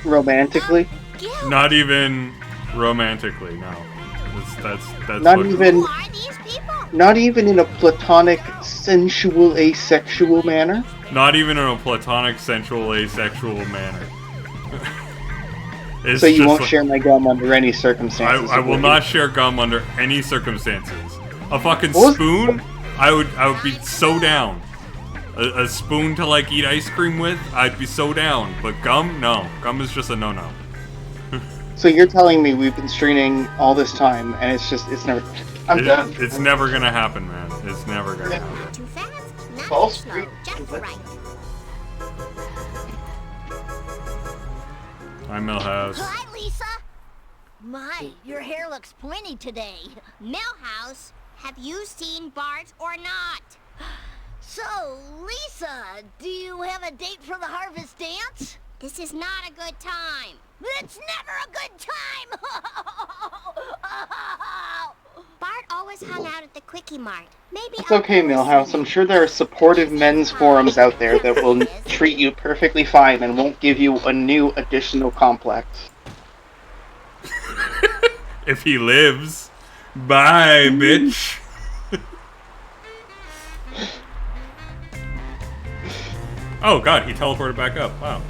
romantically. Not even romantically, no. That's Not what- even. Who are these people? Not even in a platonic, sensual, asexual manner. Not even in a platonic, sensual, asexual manner. It's So you just won't like- share my gum under any circumstances. I will not share gum under any circumstances. A fucking What was- spoon? I would be so down. A spoon to like eat ice cream with? I'd be so down. But gum? No. Gum is just a no-no. So you're telling me we've been streaming all this time, and it's never. I'm done. It's never gonna happen, man. It's never gonna happen. Too fast, not False too slow, street. just right. Hi, Millhouse. Hi, Lisa! My, your hair looks pointy today. Millhouse, have you seen Bart or not? So, Lisa, do you have a date for the harvest dance? This is not a good time. It's never a good time! Bart always hung out at the Quickie Mart. Maybe It's okay, Millhouse. I'm sure there are supportive men's forums out there that will treat you perfectly fine and won't give you a new additional complex. If he lives. Bye, bitch. Oh god, he teleported back up. Wow.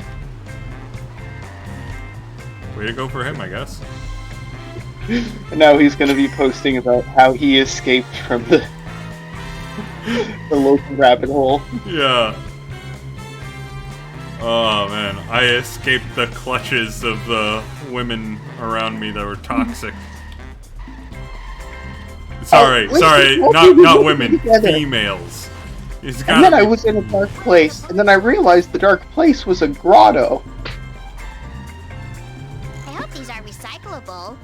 Way to go for him, I guess. And now he's going to be posting about how he escaped from the local rabbit hole. Yeah. Oh man, I escaped the clutches of the women around me that were toxic. Sorry, wait, sorry, what not did we not do women, together? females. It's And gotta then I be- was in a dark place, and then I realized the dark place was a grotto. I hope these are recyclable.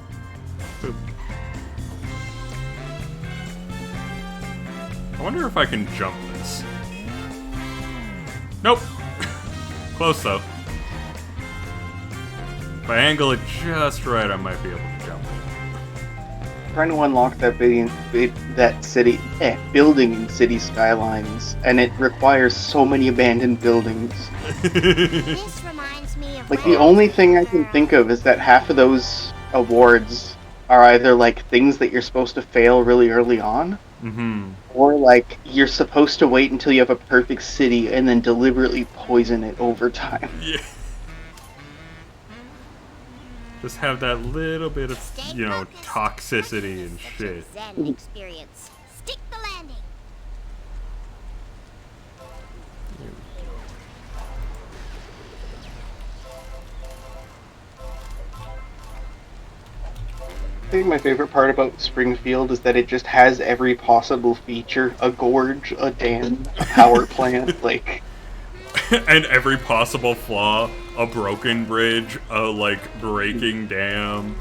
I wonder if I can jump this. Nope. Close though. If I angle it just right, I might be able to jump. Trying to unlock that building in City Skylines, and it requires so many abandoned buildings. This reminds me of Like, when the only thing I can think of is that half of those awards are either, like, things that you're supposed to fail really early on, Mm-hmm. or, like, you're supposed to wait until you have a perfect city and then deliberately poison it over time. Yeah. Just have that little bit of, Stay you know, focused. toxicity and Such a shit. Zen experience. Stick the landing. I think my favorite part about Springfield is that it just has every possible feature: a gorge, a dam, a power plant, like... And every possible flaw, a broken bridge, a like breaking dam,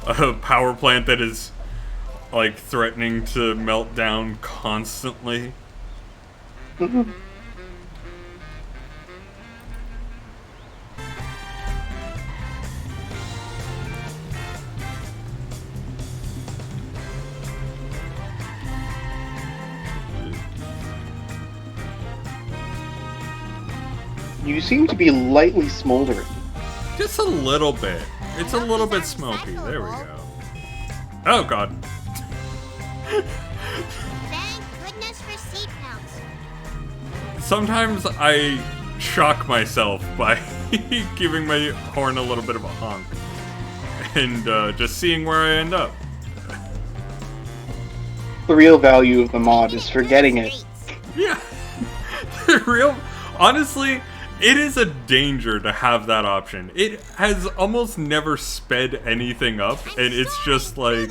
a power plant that is like threatening to melt down constantly. You seem to be lightly smoldering. Just a little bit. It's a little bit smoky. There we go. Oh god. Thank goodness for seatbelts. Sometimes I shock myself by giving my horn a little bit of a honk. And just seeing where I end up. The real value of the mod is forgetting it. Yeah. The real... Honestly, It is a danger to have that option. It has almost never sped anything up, and it's just like...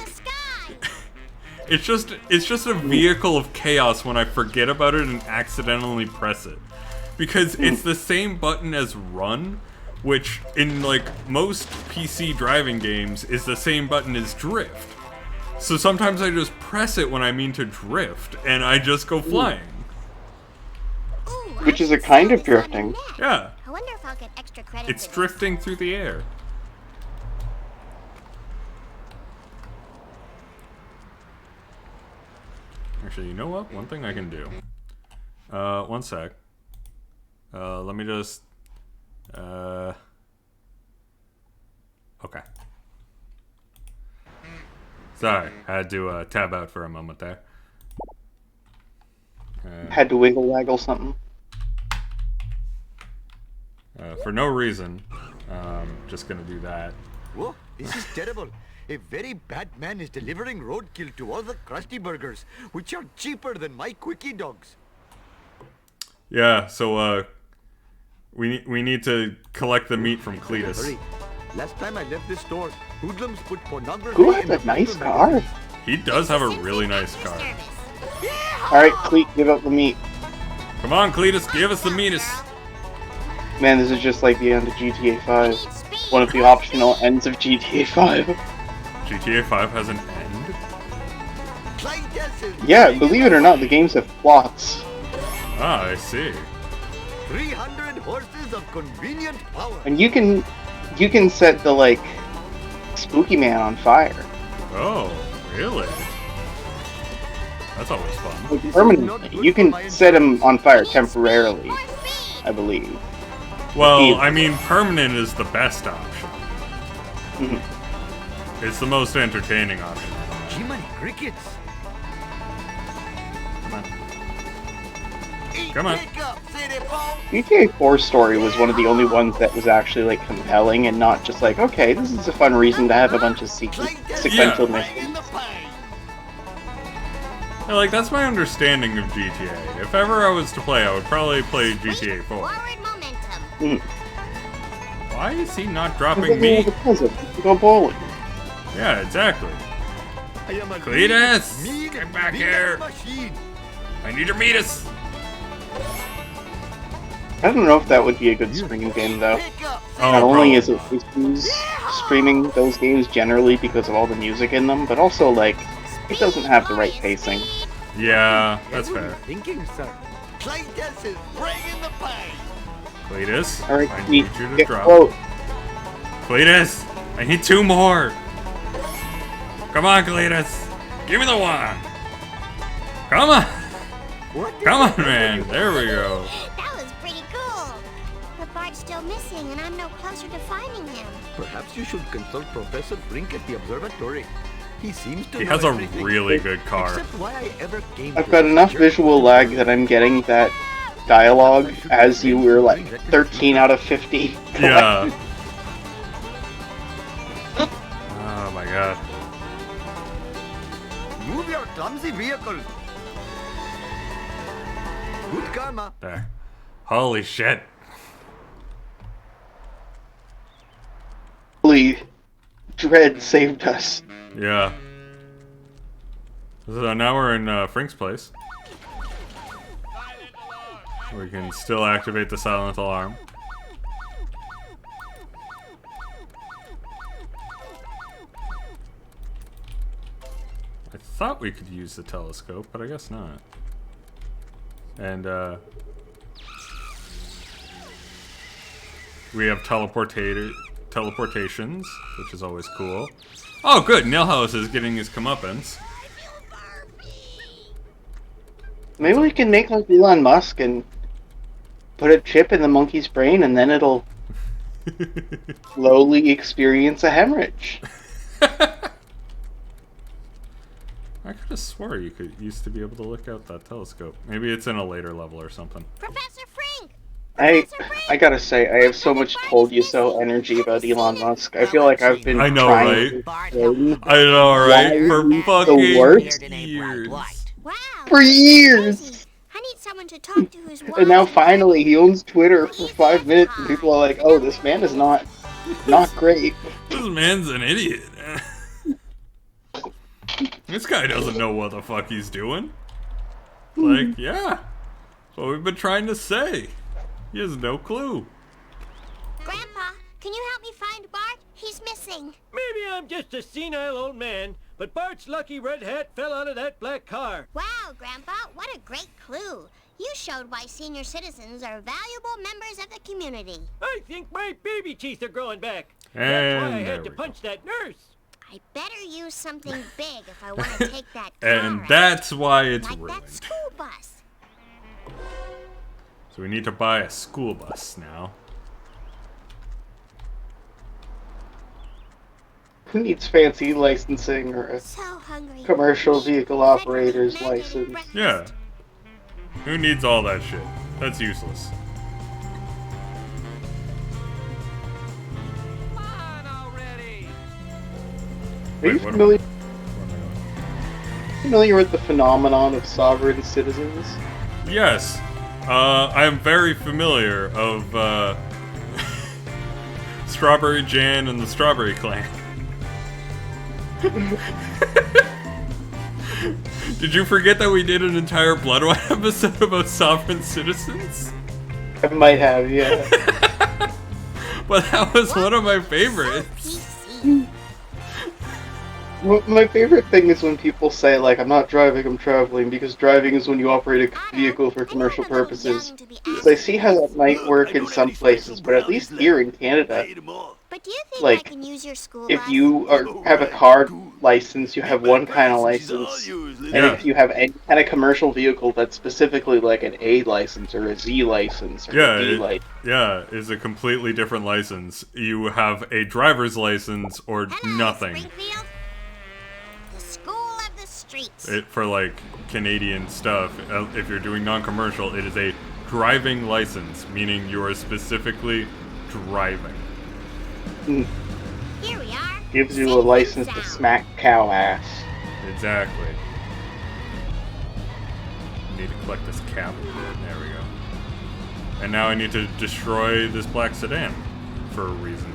it's just a vehicle of chaos when I forget about it and accidentally press it. Because it's the same button as run, which in like most PC driving games is the same button as drift. So sometimes I just press it when I mean to drift, and I just go flying. Which is a kind of drifting. Yeah. I wonder if I'll get extra credit. It's drifting through the air. Actually, you know what? One thing I can do. One sec. Let me just... Okay. Sorry, I had to tab out for a moment there. Had to wiggle waggle something. For no reason. Just gonna do that. Whoa, this is terrible. A very bad man is delivering roadkill to all the Krusty Burgers, which are cheaper than my Quickie Dogs. Yeah, so we need to collect the meat from Cletus. Hurry. Last time I left this store, hoodlums put pornography Who in has the a nice paper car? magazine. He does have a really nice car. Alright, Cleet, give up the meat. Come on, Cletus, give us the meatus. Man, this is just like the end of GTA 5. One of the optional ends of GTA 5. GTA 5 has an end? Yeah, believe it or not, the games have plots. Ah, I see. 300 horses of convenient power. And you can set the, like, Spooky Man on fire. Oh, really? That's always fun. Like, permanently. You can set him on fire temporarily, I believe. Well, I mean, permanent is the best option. Mhm. It's the most entertaining option. Jiminy crickets. Come on. GTA 4's story was one of the only ones that was actually, like, compelling and not just like, okay, this is a fun reason to have a bunch of sequential missions. Yeah, like, that's my understanding of GTA. If ever I was to play, I would probably play GTA 4. Forward momentum. Why is he not dropping me? Go bowling. Yeah, exactly. I am a Cletus! mean Get back beast here! machine. I need your meatus! I don't know if that would be a good streaming game, though. Oh, Not only is it probably. streaming those games generally because of all the music in them, but also, like, it doesn't have the right pacing. Yeah, that's fair. Thinking, sir. Cletus is bringing the pain. Cletus, Alright, I need you to get drop. close. Cletus, I need 2 more! Come on, Cletus! Give me the one! Come on! Come on, man! There we go. That was pretty cool. But Bart's still missing, and I'm no closer to finding him. Perhaps you should consult Professor Brink at the observatory. He seems to He know has a everything. really good car. Except why I ever came I've to got this enough church. visual lag that I'm getting that dialogue as you were, like, 13 out of 50. Yeah. Oh my god. Move your clumsy vehicle. Good karma. There. Holy shit. Holy Dread saved us. Yeah. So now we're in Frink's place. We can still activate the silent alarm. I thought we could use the telescope, but I guess not. And we have teleportations, which is always cool. Oh, good. Nilhouse is getting his comeuppance. Maybe we can make like Elon Musk and put a chip in the monkey's brain and then it'll slowly experience a hemorrhage. I could have swore you used to be able to look out that telescope. Maybe it's in a later level or something. Professor Frink! I gotta say, I have so much told you so energy about Elon Musk. I feel like I've been I know, trying right? to explain I know, right? why For he's fucking the worst years. Wow. for years. I need someone someone to talk to who's wise. And now finally he owns Twitter for 5 minutes, and people are like, "Oh, this man is not great." This man's an idiot. This guy doesn't know what the fuck he's doing. Like, yeah. That's what we've been trying to say. He has no clue. Grandpa, can you help me find Bart? He's missing. Maybe I'm just a senile old man, but Bart's lucky red hat fell out of that black car. Wow, Grandpa, what a great clue. You showed why senior citizens are valuable members of the community. I think my baby teeth are growing back. That's And why I there had to we punch that nurse. I better use something big if I want to take that car And out. that's why it's Like ruined. that school bus. So we need to buy a school bus now. Who needs fancy licensing or a So hungry. commercial vehicle Fred operator's McMahon license? breakfast. Yeah. Who needs all that shit? That's useless. Are you Wait, what am I- familiar with the phenomenon of sovereign citizens? Yes. I am very familiar of Strawberry Jan and the Strawberry Clan. Did you forget that we did an entire Bloodwine episode about sovereign citizens? I might have, yeah. But that was one of my favorites. PC. Well, my favorite thing is when people say, like, I'm not driving, I'm traveling, because driving is when you operate a vehicle for commercial purposes. So I see how that might work in some places, but at least here in Canada, But do you think Like, I can use your school if bus? you have a car license, you have one kind of license. And Yeah. if you have any kind of commercial vehicle that's specifically like an A license or a Z license or Yeah, a D license. yeah, is a completely different license. You have a driver's license or Hello, nothing. Springfield. The school of the streets. For like Canadian stuff, if you're doing non-commercial, it is a driving license, meaning you are specifically driving. Here we are. Gives you a Safe and license to sound. smack cow ass. Exactly. Need to collect this cap. There we go. And now I need to destroy this black sedan for a reason.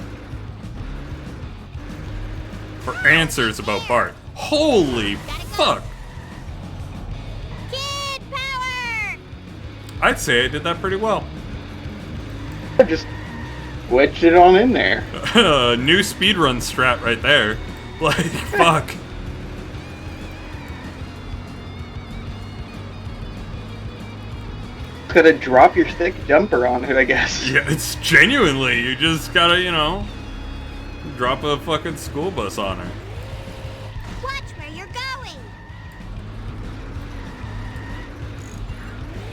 For answers about Bart. Holy fuck! Kid power. I'd say I did that pretty well. Just wedge it on in there. New speedrun strat right there. Like, fuck. Gotta drop your stick jumper on it, I guess. Yeah, it's genuinely, you just gotta, you know, drop a fucking school bus on her. Watch where you're going.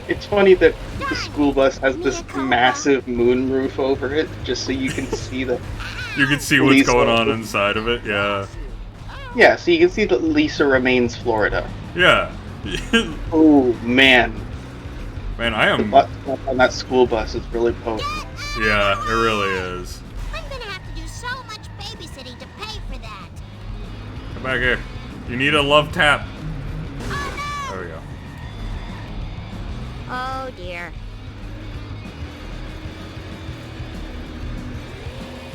It's funny that the school bus has this massive moon roof over it, just so you can see the... You can see what's Lisa. going on inside of it, yeah. Yeah, so you can see that Lisa remains Florida. Yeah. Oh, man. Man, I The am... butt stuff on that school bus is really potent. Yeah, it really is. I'm gonna have to do so much babysitting to pay for that. Come back here. You need a love tap. Oh There we go. no! Oh dear.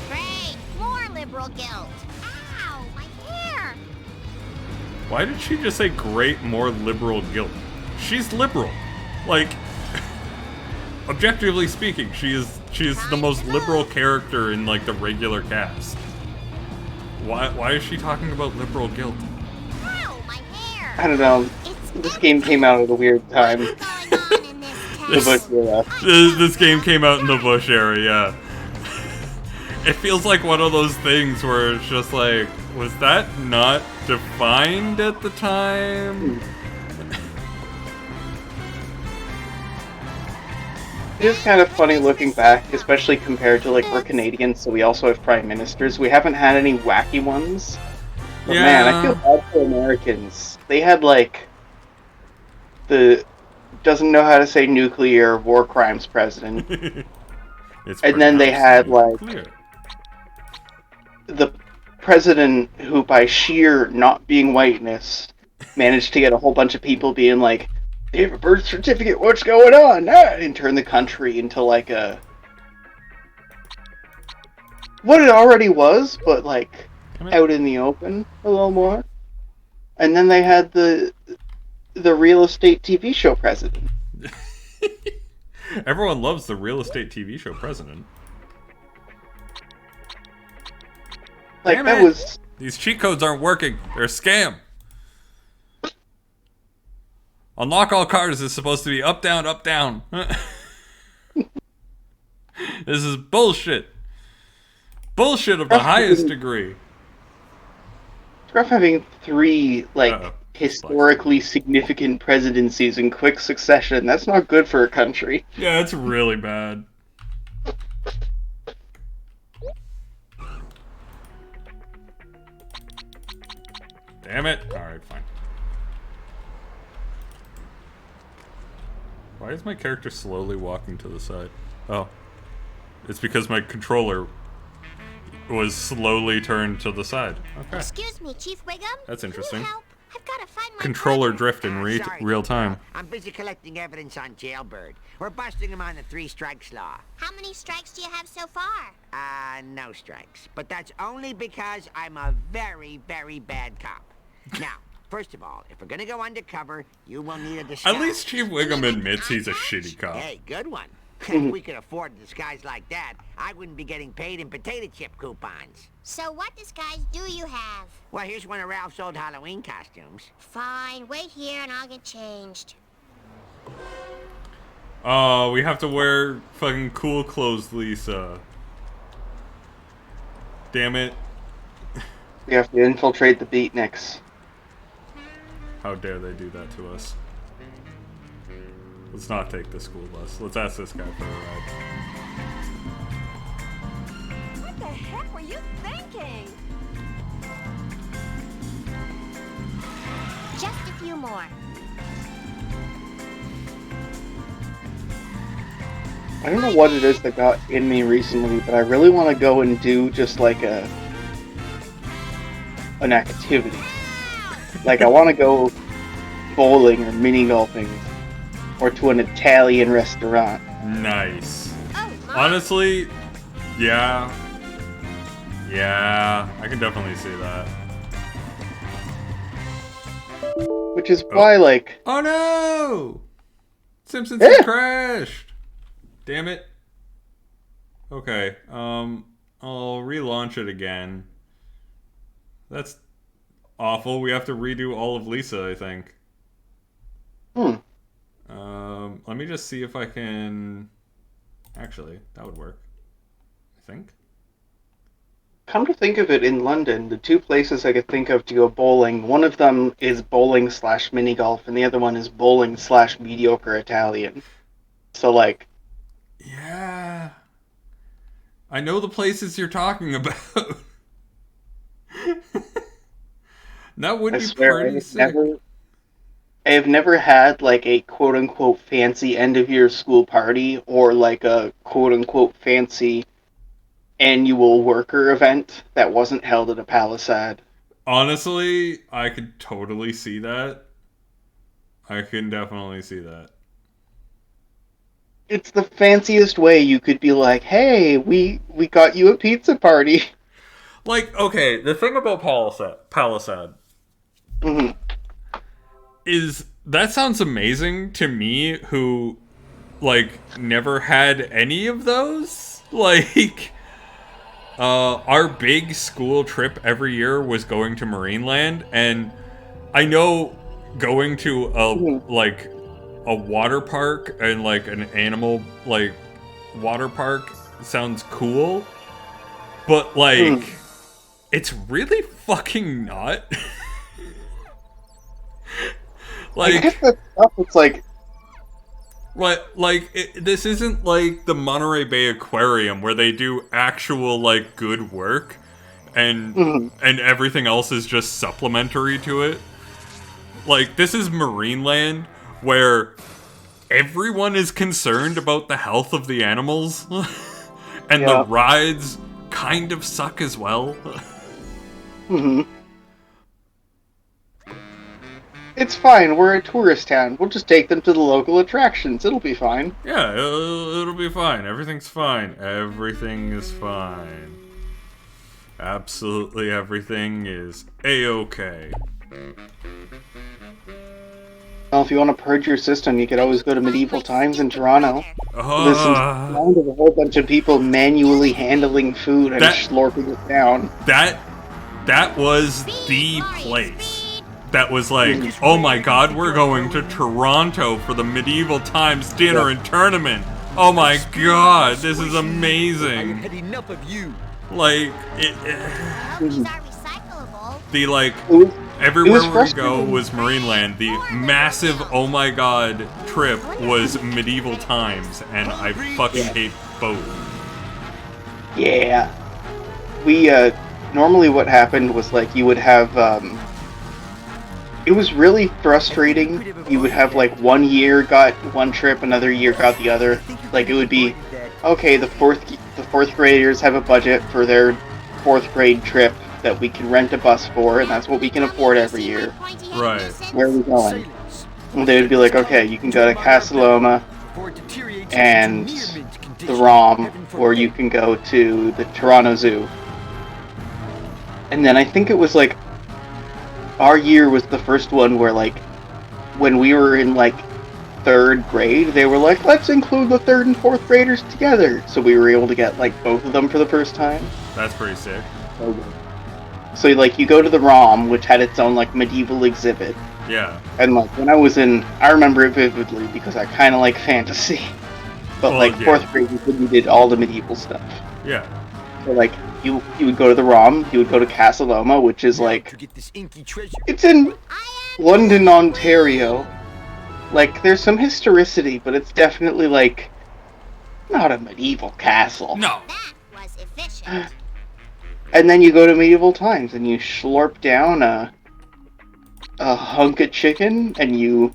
Great! More liberal guilt. Ow! My hair! Why did she just say great, more liberal guilt? She's liberal. Like, objectively speaking, she is the most liberal character in, like, the regular cast. Why is she talking about liberal guilt? Ow! My hair! I don't know. It's This game came out at a weird time. going on in this town. The Bush era. This game came out in the Bush era, yeah. It feels like one of those things where it's just like, was that not defined at the time? It is kind of funny looking back, especially compared to, like, we're Canadians, so we also have prime ministers. We haven't had any wacky ones. But man, I feel bad for Americans. They had, like, the doesn't know how to say nuclear war crimes president. It's And then they had, like, clear. the president who, by sheer not being whiteness, managed to get a whole bunch of people being like, They have a birth certificate, what's going on? And turn the country into like a... what it already was, but like out in the open a little more. And then they had the real estate TV show president. Everyone loves the real estate TV show president. Like, Damn that it. was... These cheat codes aren't working. They're a scam. Unlock all cars is supposed to be up, down, up, down. This is bullshit. Bullshit of the highest degree. It's rough having 3, like, historically significant presidencies in quick succession. That's not good for a country. Yeah, it's really bad. Damn it. Alright, fine. Why is my character slowly walking to the side? Oh. It's because my controller was slowly turned to the side. Okay. Excuse me, Chief Wiggum? That's interesting. Can you help? I've got to find my Controller brother. drift in real time. I'm busy collecting evidence on Jailbird. We're busting him on the 3 strikes law. How many strikes do you have so far? No strikes. But that's only because I'm a very, very bad cop. Now, first of all, if we're gonna go undercover, you will need a disguise. At least Chief Wiggum admits he's a shitty cop. Hey, good one. If we could afford a disguise like that, I wouldn't be getting paid in potato chip coupons. So what disguise do you have? Well, here's one of Ralph's old Halloween costumes. Fine, wait here and I'll get changed. Oh, we have to wear fucking cool clothes, Lisa. Damn it. We have to infiltrate the beatniks. How dare they do that to us? Let's not take the school bus. Let's ask this guy for a ride. What the heck were you thinking? Just a few more. I don't know what it is that got in me recently, but I really want to go and do just like an activity. Like, I want to go bowling or mini golfing or to an Italian restaurant. Nice. Oh, my. Honestly, yeah. Yeah, I can definitely see that. Which is why, like... Oh no! Simpsons has crashed! Damn it. Okay, I'll relaunch it again. That's awful. We have to redo all of Lisa, I think. Let me just see if I can... Actually, that would work. I think. Come to think of it, in London, the 2 places I could think of to go bowling, one of them is bowling / mini golf, and the other one is bowling / mediocre Italian. So, like... Yeah. I know the places you're talking about. That would be pretty sick. I have never had, like, a quote-unquote fancy end-of-year school party or, like, a quote-unquote fancy annual worker event that wasn't held at a palisade. Honestly, I could totally see that. I can definitely see that. It's the fanciest way you could be like, hey, we got you a pizza party. Like, okay, the thing about Palisade is that sounds amazing to me, who, like, never had any of those. Like, our big school trip every year was going to Marineland, and I know going to a water park and, like, an animal, like, water park sounds cool, but, like, it's really fucking not. Like, it's like... What, like, this isn't like the Monterey Bay Aquarium where they do actual, like, good work, and and everything else is just supplementary to it. Like, this is Marineland, where everyone is concerned about the health of the animals, and the rides kind of suck as well. it's fine. We're a tourist town. We'll just take them to the local attractions. It'll be fine. Yeah, it'll be fine. Everything's fine. Everything is fine. Absolutely everything is A-okay. Well, if you want to purge your system, you could always go to medieval times in Toronto. Listen to the sound of a whole bunch of people manually handling food and slurping it down. That was the place. That was like, oh my god, we're going to Toronto for the medieval times dinner and tournament. Oh my god, this is amazing. I have had enough of you. Like, the like, It everywhere was we frustrating. go was Marineland. The massive, oh my god, trip was medieval times, and I fucking hate both. Yeah. We, normally what happened was, like, you would have, it was really frustrating. You would have, like, one year got one trip, another year got the other. Like, it would be, okay, the fourth graders have a budget for their 4th grade trip that we can rent a bus for, and that's what we can afford every year. Right. Where are we going? And they would be like, okay, you can go to Casa Loma and the ROM, or you can go to the Toronto Zoo. And then I think it was like, our year was the first one where, like, when we were in, like, 3rd grade, they were like, let's include the 3rd and 4th graders together. So we were able to get, like, both of them for the first time. That's pretty sick. So, like, you go to the ROM, which had its own, like, medieval exhibit. Yeah. And, like, when I was I remember it vividly because I kind of like fantasy. But, Well, like, yeah. 4th grade, we did all the medieval stuff. Yeah. So, like, you would go to the ROM, you would go to Casa Loma, which is, like, it's in London, Ontario. Like, there's some historicity, but it's definitely, like, not a medieval castle. No. That was efficient. And then you go to medieval times, and you slurp down a hunk of chicken, and you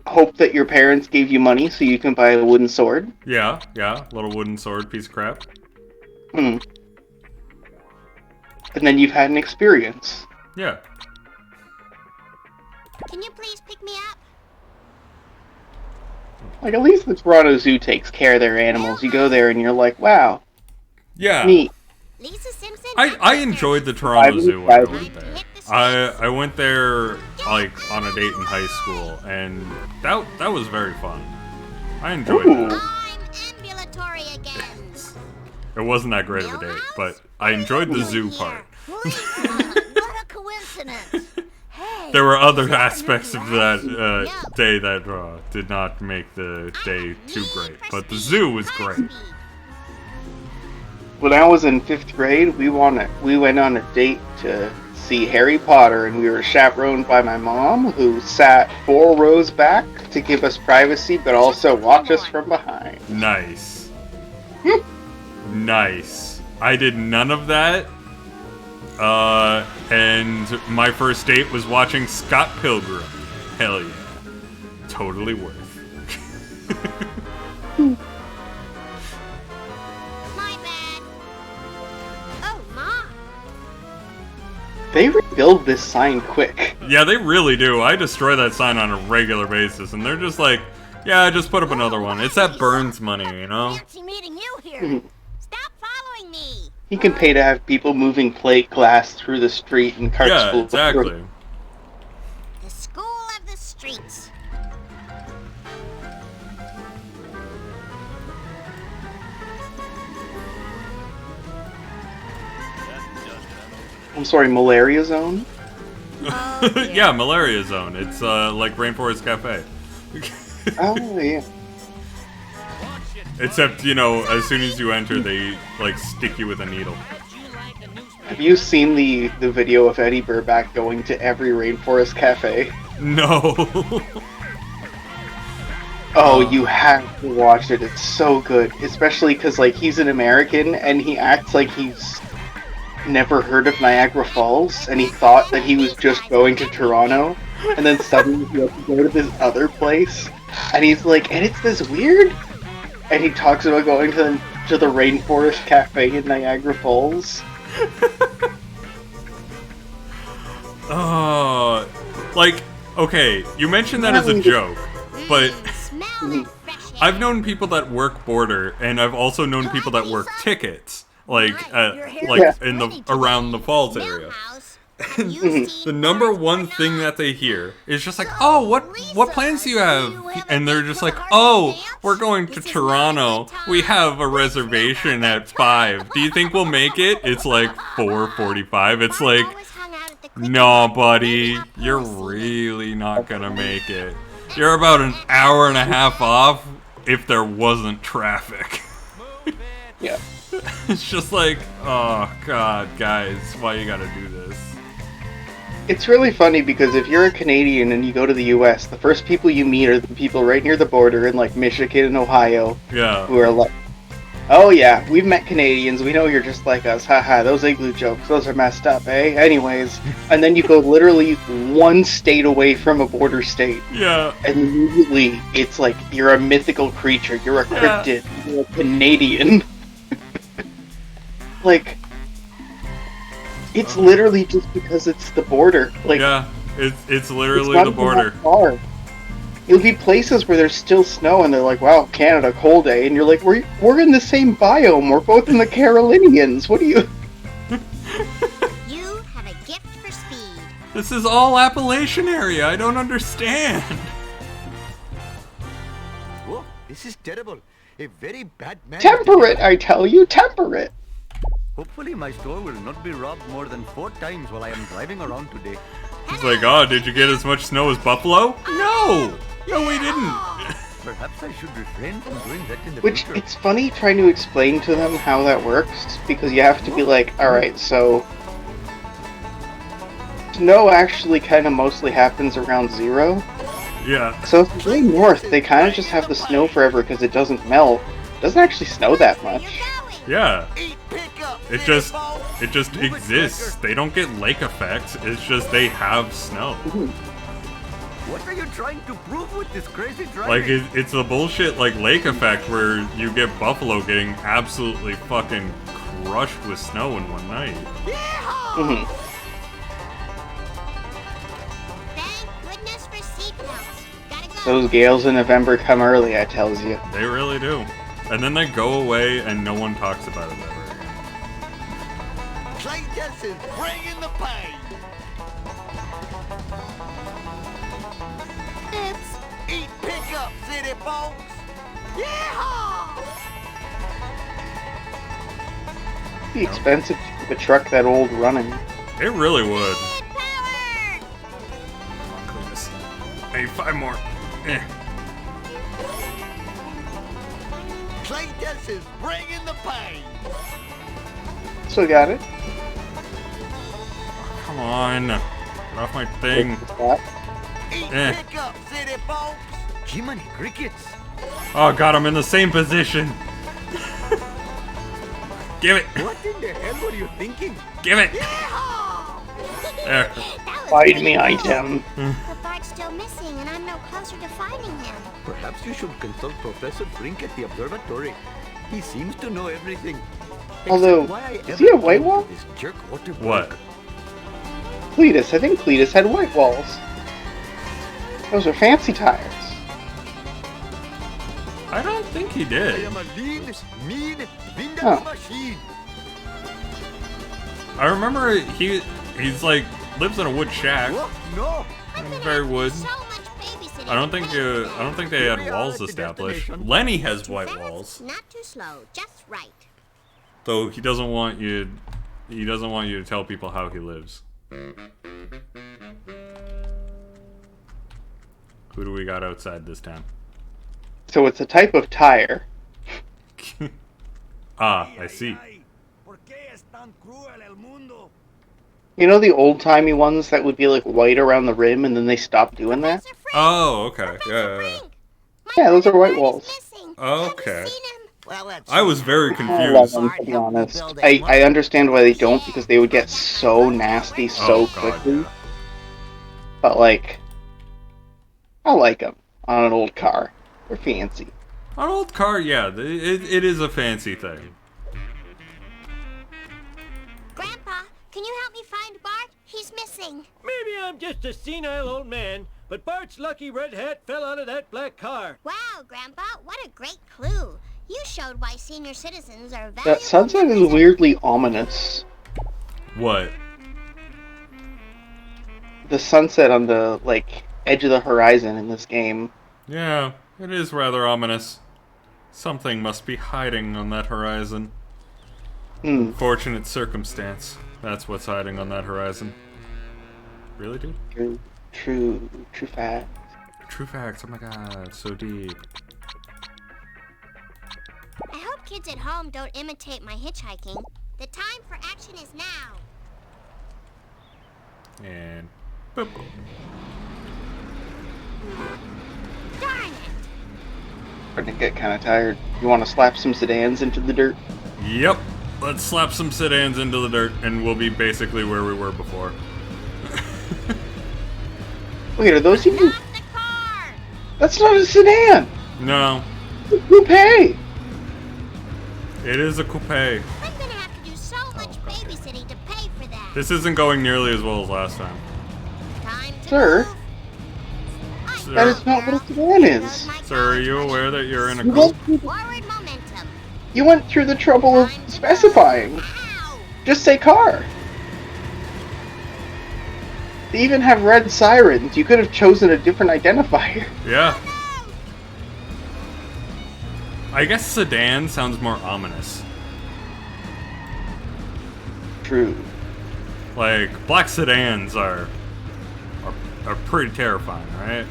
hope that your parents gave you money so you can buy a wooden sword. Yeah, little wooden sword piece of crap. And then you've had an experience. Yeah. Can you please pick me up? Like, at least the Toronto Zoo takes care of their animals. You go there and you're like, wow, Yeah. neat. Lisa Simpson. I enjoyed the Toronto Zoo when I went there. Hit the I went there like on a date in high school, and that was very fun. I enjoyed Ooh. that. I'm ambulatory again. It wasn't that great of a date, but I enjoyed the zoo part. Lisa, what a coincidence. Hey, There were other aspects of that day that did not make the day too great, but the zoo was great. When I was in 5th grade, we went on a date to see Harry Potter, and we were chaperoned by my mom, who sat 4 rows back to give us privacy, but also watch us from behind. Nice. Nice. I did none of that. And my first date was watching Scott Pilgrim. Hell yeah. Totally worth. my bad. Oh, Mom. They rebuild this sign quick. Yeah, they really do. I destroy that sign on a regular basis, and they're just like, yeah, just put up another one. It's that Burns money, you know? Fancy meeting you here. Stop following me. You can pay to have people moving plate glass through the street and carts Yeah, full of exactly. The school of the streets. I'm sorry, Malaria Zone? Yeah, Malaria Zone. It's like Rainforest Cafe. Oh, yeah. Except, you know, as soon as you enter, they, like, stick you with a needle. Have you seen the video of Eddie Burback going to every Rainforest Cafe? No. Oh, you have to watch it. It's so good. Especially because, like, he's an American, and he acts like he's never heard of Niagara Falls, and he thought that he was just going to Toronto, and then suddenly he has to go to this other place, and he's like, and it's this weird? And he talks about going to the Rainforest Cafe in Niagara Falls. Like, okay, you mentioned that as a joke, but I've known people that work border, and I've also known people that work tickets, like in the around the falls area. And the number one thing that they hear is just like, "Oh, what plans do you have?" And they're just like, "Oh, we're going to Toronto. We have a reservation at 5. Do you think we'll make it?" It's like 4:45. It's like, "No, buddy, you're really not gonna make it. You're about an hour and a half off if there wasn't traffic." Yeah. It's just like, oh god, guys, why you gotta do this? It's really funny because if you're a Canadian and you go to the US, the first people you meet are the people right near the border in like Michigan and Ohio. Yeah. Who are like, "Oh yeah, we've met Canadians, we know you're just like us, haha, those igloo jokes, those are messed up, eh? Anyways." And then you go literally one state away from a border state. Yeah. And immediately it's like, you're a mythical creature, you're a cryptid, you're a Canadian. Like, it's literally just because it's the border. Like, yeah, it's literally it's the border. Far. It'll be places where there's still snow, and they're like, "Wow, Canada, cold day," and you're like, "We're in the same biome. We're both in the Carolinians. What do you?" You have a gift for speed. This is all Appalachian area. I don't understand. Oh, this is terrible. A very bad man. Temperate, I tell you, temperate. Hopefully my store will not be robbed more than 4 times while I am driving around today. He's like, "Oh, did you get as much snow as Buffalo?" No, we didn't. Perhaps I should refrain from doing that in the Which, future. it's funny trying to explain to them how that works, because you have to be like, alright, so snow actually kind of mostly happens around 0. Yeah. So if you go north, they kind of just have the snow forever because it doesn't melt. It doesn't actually snow that much. Yeah. It just exists. They don't get lake effects. It's just they have snow. What are you trying to prove with this crazy driving? Like, it's a bullshit, like, lake effect where you get Buffalo getting absolutely fucking crushed with snow in one night. Thank goodness for seatbelts. Gotta go. Those gales in November come early, I tells you. They really do. And then they go away and no one talks about it ever again. Claytus is bringing the pain. It's Eat Pickup City, folks. Yeehaw! It'd be expensive to keep a truck that old running. It really would. Power! Come on, Cletus. Hey, 5 more. Eh. Claytus is bringing the pain. Still got it. Come on. Get off my thing. Eat Eh. Pickup City, folks. Jiminy crickets. Oh god, I'm in the same position. Give it. What in the hell were you thinking? Give it. There. Find me, item. But Bart's still missing, and I'm no closer to finding him. Perhaps you should consult Professor Frink at the observatory. He seems to know everything. Although, Except why I is ever he a came white to wall? This jerk water What? broke. Cletus. I think Cletus had white walls. Those are fancy tires. I don't think he I did. am a lean, mean, window Oh. machine. I remember he's like lives in a wood shack. Oh, no. Very wood. So much babysitting. I don't think they had Here we are walls at the established. destination. Lenny has Too white fast, walls, Not too slow, just right. though he doesn't want you. He doesn't want you to tell people how he lives. Who do we got outside this time? So it's a type of tire. Ah, I see. You know the old-timey ones that would be like white around the rim and then they stopped doing that? Professor Frink! Oh, okay. Professor Yeah. Frink! My Yeah, those are brother white Bart is walls. missing. Okay. Have you seen him? Well, that's I was very I love confused. them, to be honest. I understand why they don't, because they would get so nasty so Oh, God, quickly. yeah. But, like, I like them on an old car. They're fancy. An old car, yeah, it is a fancy thing. Grandpa, can you help me find Bart? He's is missing. Maybe I'm just a senile old man, but Bart's lucky red hat fell out of that black car. Wow, Grandpa, what a great clue. You showed why senior citizens are valuable. That sunset is weirdly ominous. What? The sunset on the, like, edge of the horizon in this game. Yeah, it is rather ominous. Something must be hiding on that horizon. Fortunate circumstance. That's what's hiding on that horizon. Really, dude? True fact. True facts, oh my god, so deep. I hope kids at home don't imitate my hitchhiking. The time for action is now. And boop. Darn it! Starting to get kind of tired. You want to slap some sedans into the dirt? Yep. Let's slap some sedans into the dirt and we'll be basically where we were before. Wait, are those even... Not the car! That's not a sedan! No. It's a coupe! It is a coupe. I'm gonna have to do so much babysitting to pay for that. This isn't going nearly as well as last time. Time to Sir? move. Sir. That is not what a sedan is! Sir, are you aware that you're in a You coupe? Forward momentum. You went through the trouble of specifying. Ow! Just say car. They even have red sirens. You could have chosen a different identifier. Yeah. I guess sedan sounds more ominous. True. Like, black sedans are pretty terrifying, right?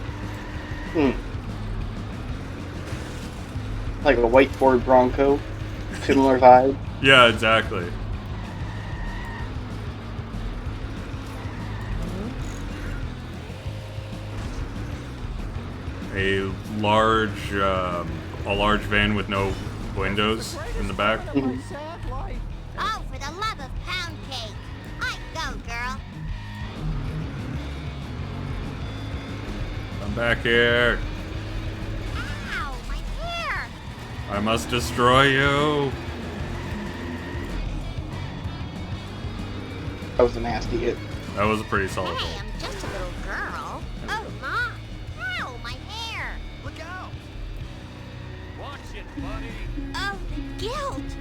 Like a white Ford Bronco. Similar vibe. Yeah, exactly. A large van with no windows in the back. Oh, for the love of pound cake. I go, girl. Come back here. Ow, my hair. I must destroy you. That was a nasty hit. That was a pretty solid Hey, hit. I'm just a little girl. Oh, Mom. Ow, my hair. Look out! Watch it, buddy. Oh, the guilt.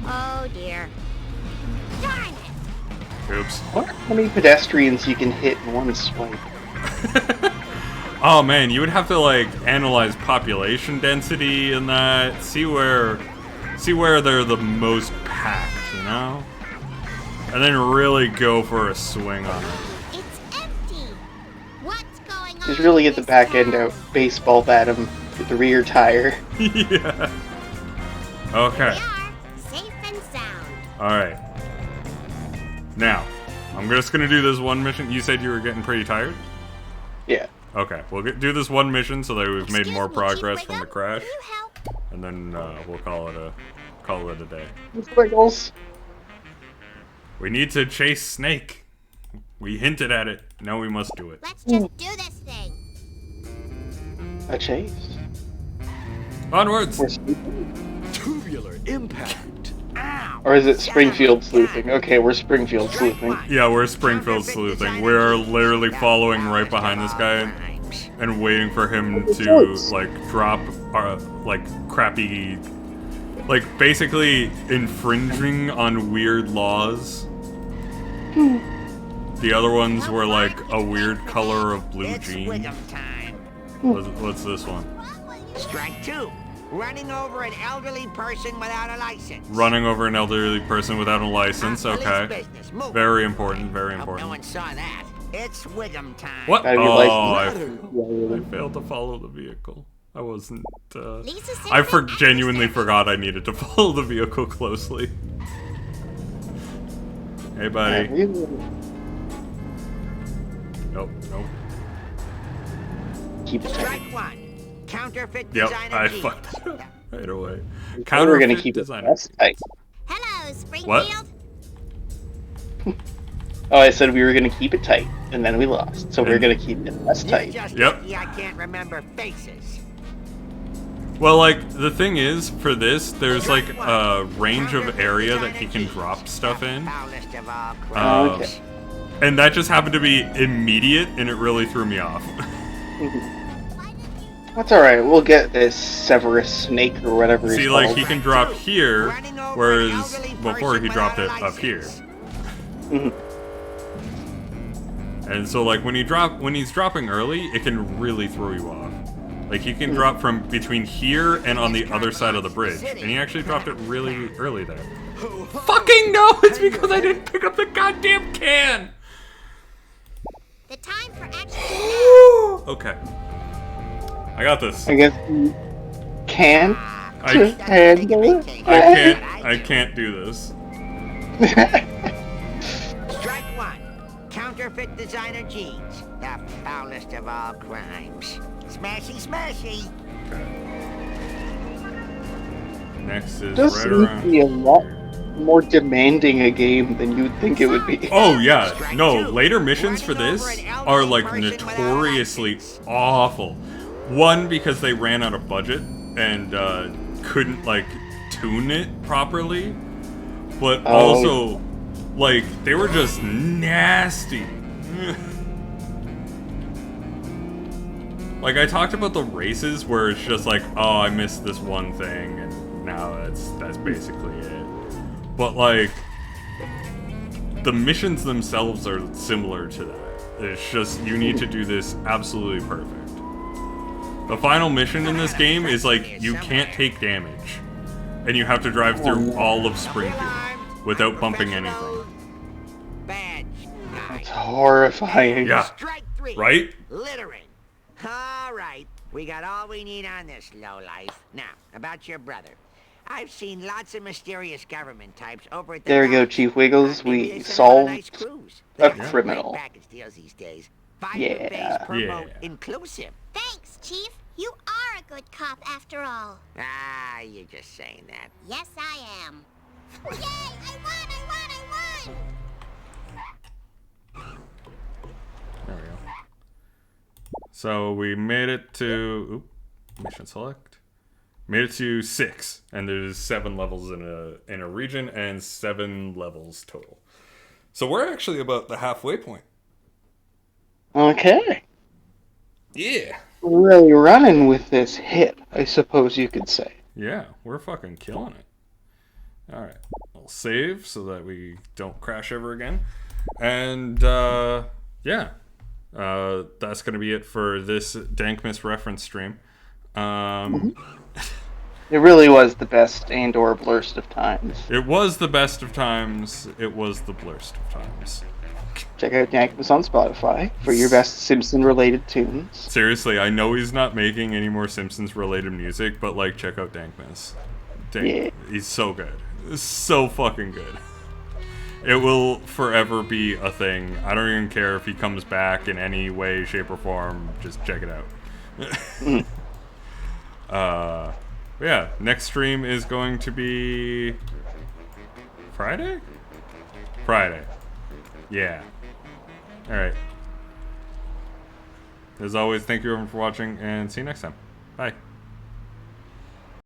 Oh, dear. Darn it. Oops. I wonder how many pedestrians you can hit in one swipe. Oh man, you would have to like analyze population density and that, see where they're the most packed, you know? And then really go for a swing on it. It's empty. What's going on? Just really get the in back this end town? out, baseball bat him with the rear tire. Yeah. Okay. We are safe and sound. Alright. Now, I'm just gonna do this one mission. You said you were getting pretty tired? Yeah. Okay, we'll do this one mission so that we've made Excuse more me, progress Chief from the Wiggum, crash, can you help? and then we'll call it a day. Squiggles. We need to chase Snake. We hinted at it. Now we must do it. Let's just do this thing. A chase. Onwards! Or sleuthing. Tubular impact. Or is it Springfield sleuthing? Okay, we're Springfield sleuthing. Yeah, we're Springfield sleuthing. We're literally following right behind this guy and waiting for him to like drop like crappy, like basically infringing on weird laws. The other ones were like a weird color of blue It's jeans. Wiggum time. What's this one? Strike two. Running over an elderly person without a license. Running over an elderly person without a license. Police Okay. business. Move. Very important. Very Hope no one important. saw that. It's Wiggum time. What? Gotta be Oh, licensed. I failed to follow the vehicle. I wasn't. Lisa I Simpson, genuinely actress. forgot I needed to follow the vehicle closely. Hey, buddy. Nope, nope. Keep it tight. Strike one. Counterfeit Yep, designer I jeans. fucked it up right away. We're Counterfeit gonna keep it designer. less tight. Hello, Springfield. What? Oh, I said we were gonna keep it tight, and then we lost. So we're gonna keep it less You're tight. just Yep. lucky I can't remember faces. Well, like, the thing is, for this, there's like a range of area that he can drop stuff in. Okay. And that just happened to be immediate, and it really threw me off. That's alright, we'll get this Severus Snake or whatever See, he's like, called. he can drop here, whereas before he dropped it up here. And so, like, when he's dropping early, it can really throw you off. Like, he can drop from between here and on the other side of the bridge. And he actually dropped it really early there. Fucking no! It's because I didn't pick up the goddamn can! The time for action. Okay. I got this. I guess you can't I handle it. I can't do this. Strike one. Counterfeit designer jeans. The foulest of all crimes. Smashy, smashy. Next is This right seems to around be a lot here. more demanding a game than you'd think it would be. Oh yeah, no, later missions for this are like notoriously awful. One, because they ran out of budget and couldn't like tune it properly, but also like they were just nasty. Like I talked about the races where it's just like, oh, I missed this one thing and now that's basically it. But like the missions themselves are similar to that. It's just you need to do this absolutely perfect. The final mission in this game is like you can't take damage. And you have to drive through all of Springfield without bumping anything. It's horrifying. Yeah. Strike three. Right? Littering. All right. We got all we need on this lowlife. Now, about your brother. I've seen lots of mysterious government types over at the There we go, docks. Chief Wiggles. Maybe We they send out a solved nice cruise. a They got criminal. great package deals these days. 5 Yeah. buffets per Yeah. boat inclusive. Thanks, Chief. You are a good cop after all. Ah, you're just saying that. Yes, I am. Yay! I won! There we go. So we made it to mission select. Made it to 6, and there's 7 levels in a region and 7 levels total. So we're actually about the halfway point. Okay. Yeah. Really running with this hit, I suppose you could say. Yeah, we're fucking killing it. All right, I'll save so that we don't crash ever again. And yeah, that's gonna be it for this Dankmas reference stream. It really was the best and/or blurst of times. It was the best of times. It was the blurst of times. Check out Dankmas on Spotify for your best Simpson-related tunes. Seriously, I know he's not making any more Simpsons-related music, but like, check out Dankmas. Yeah. He's so good. So fucking good. It will forever be a thing. I don't even care if he comes back in any way, shape, or form. Just check it out. Yeah, next stream is going to be Friday? Friday. Yeah. Alright. As always, thank you everyone for watching, and see you next time. Bye.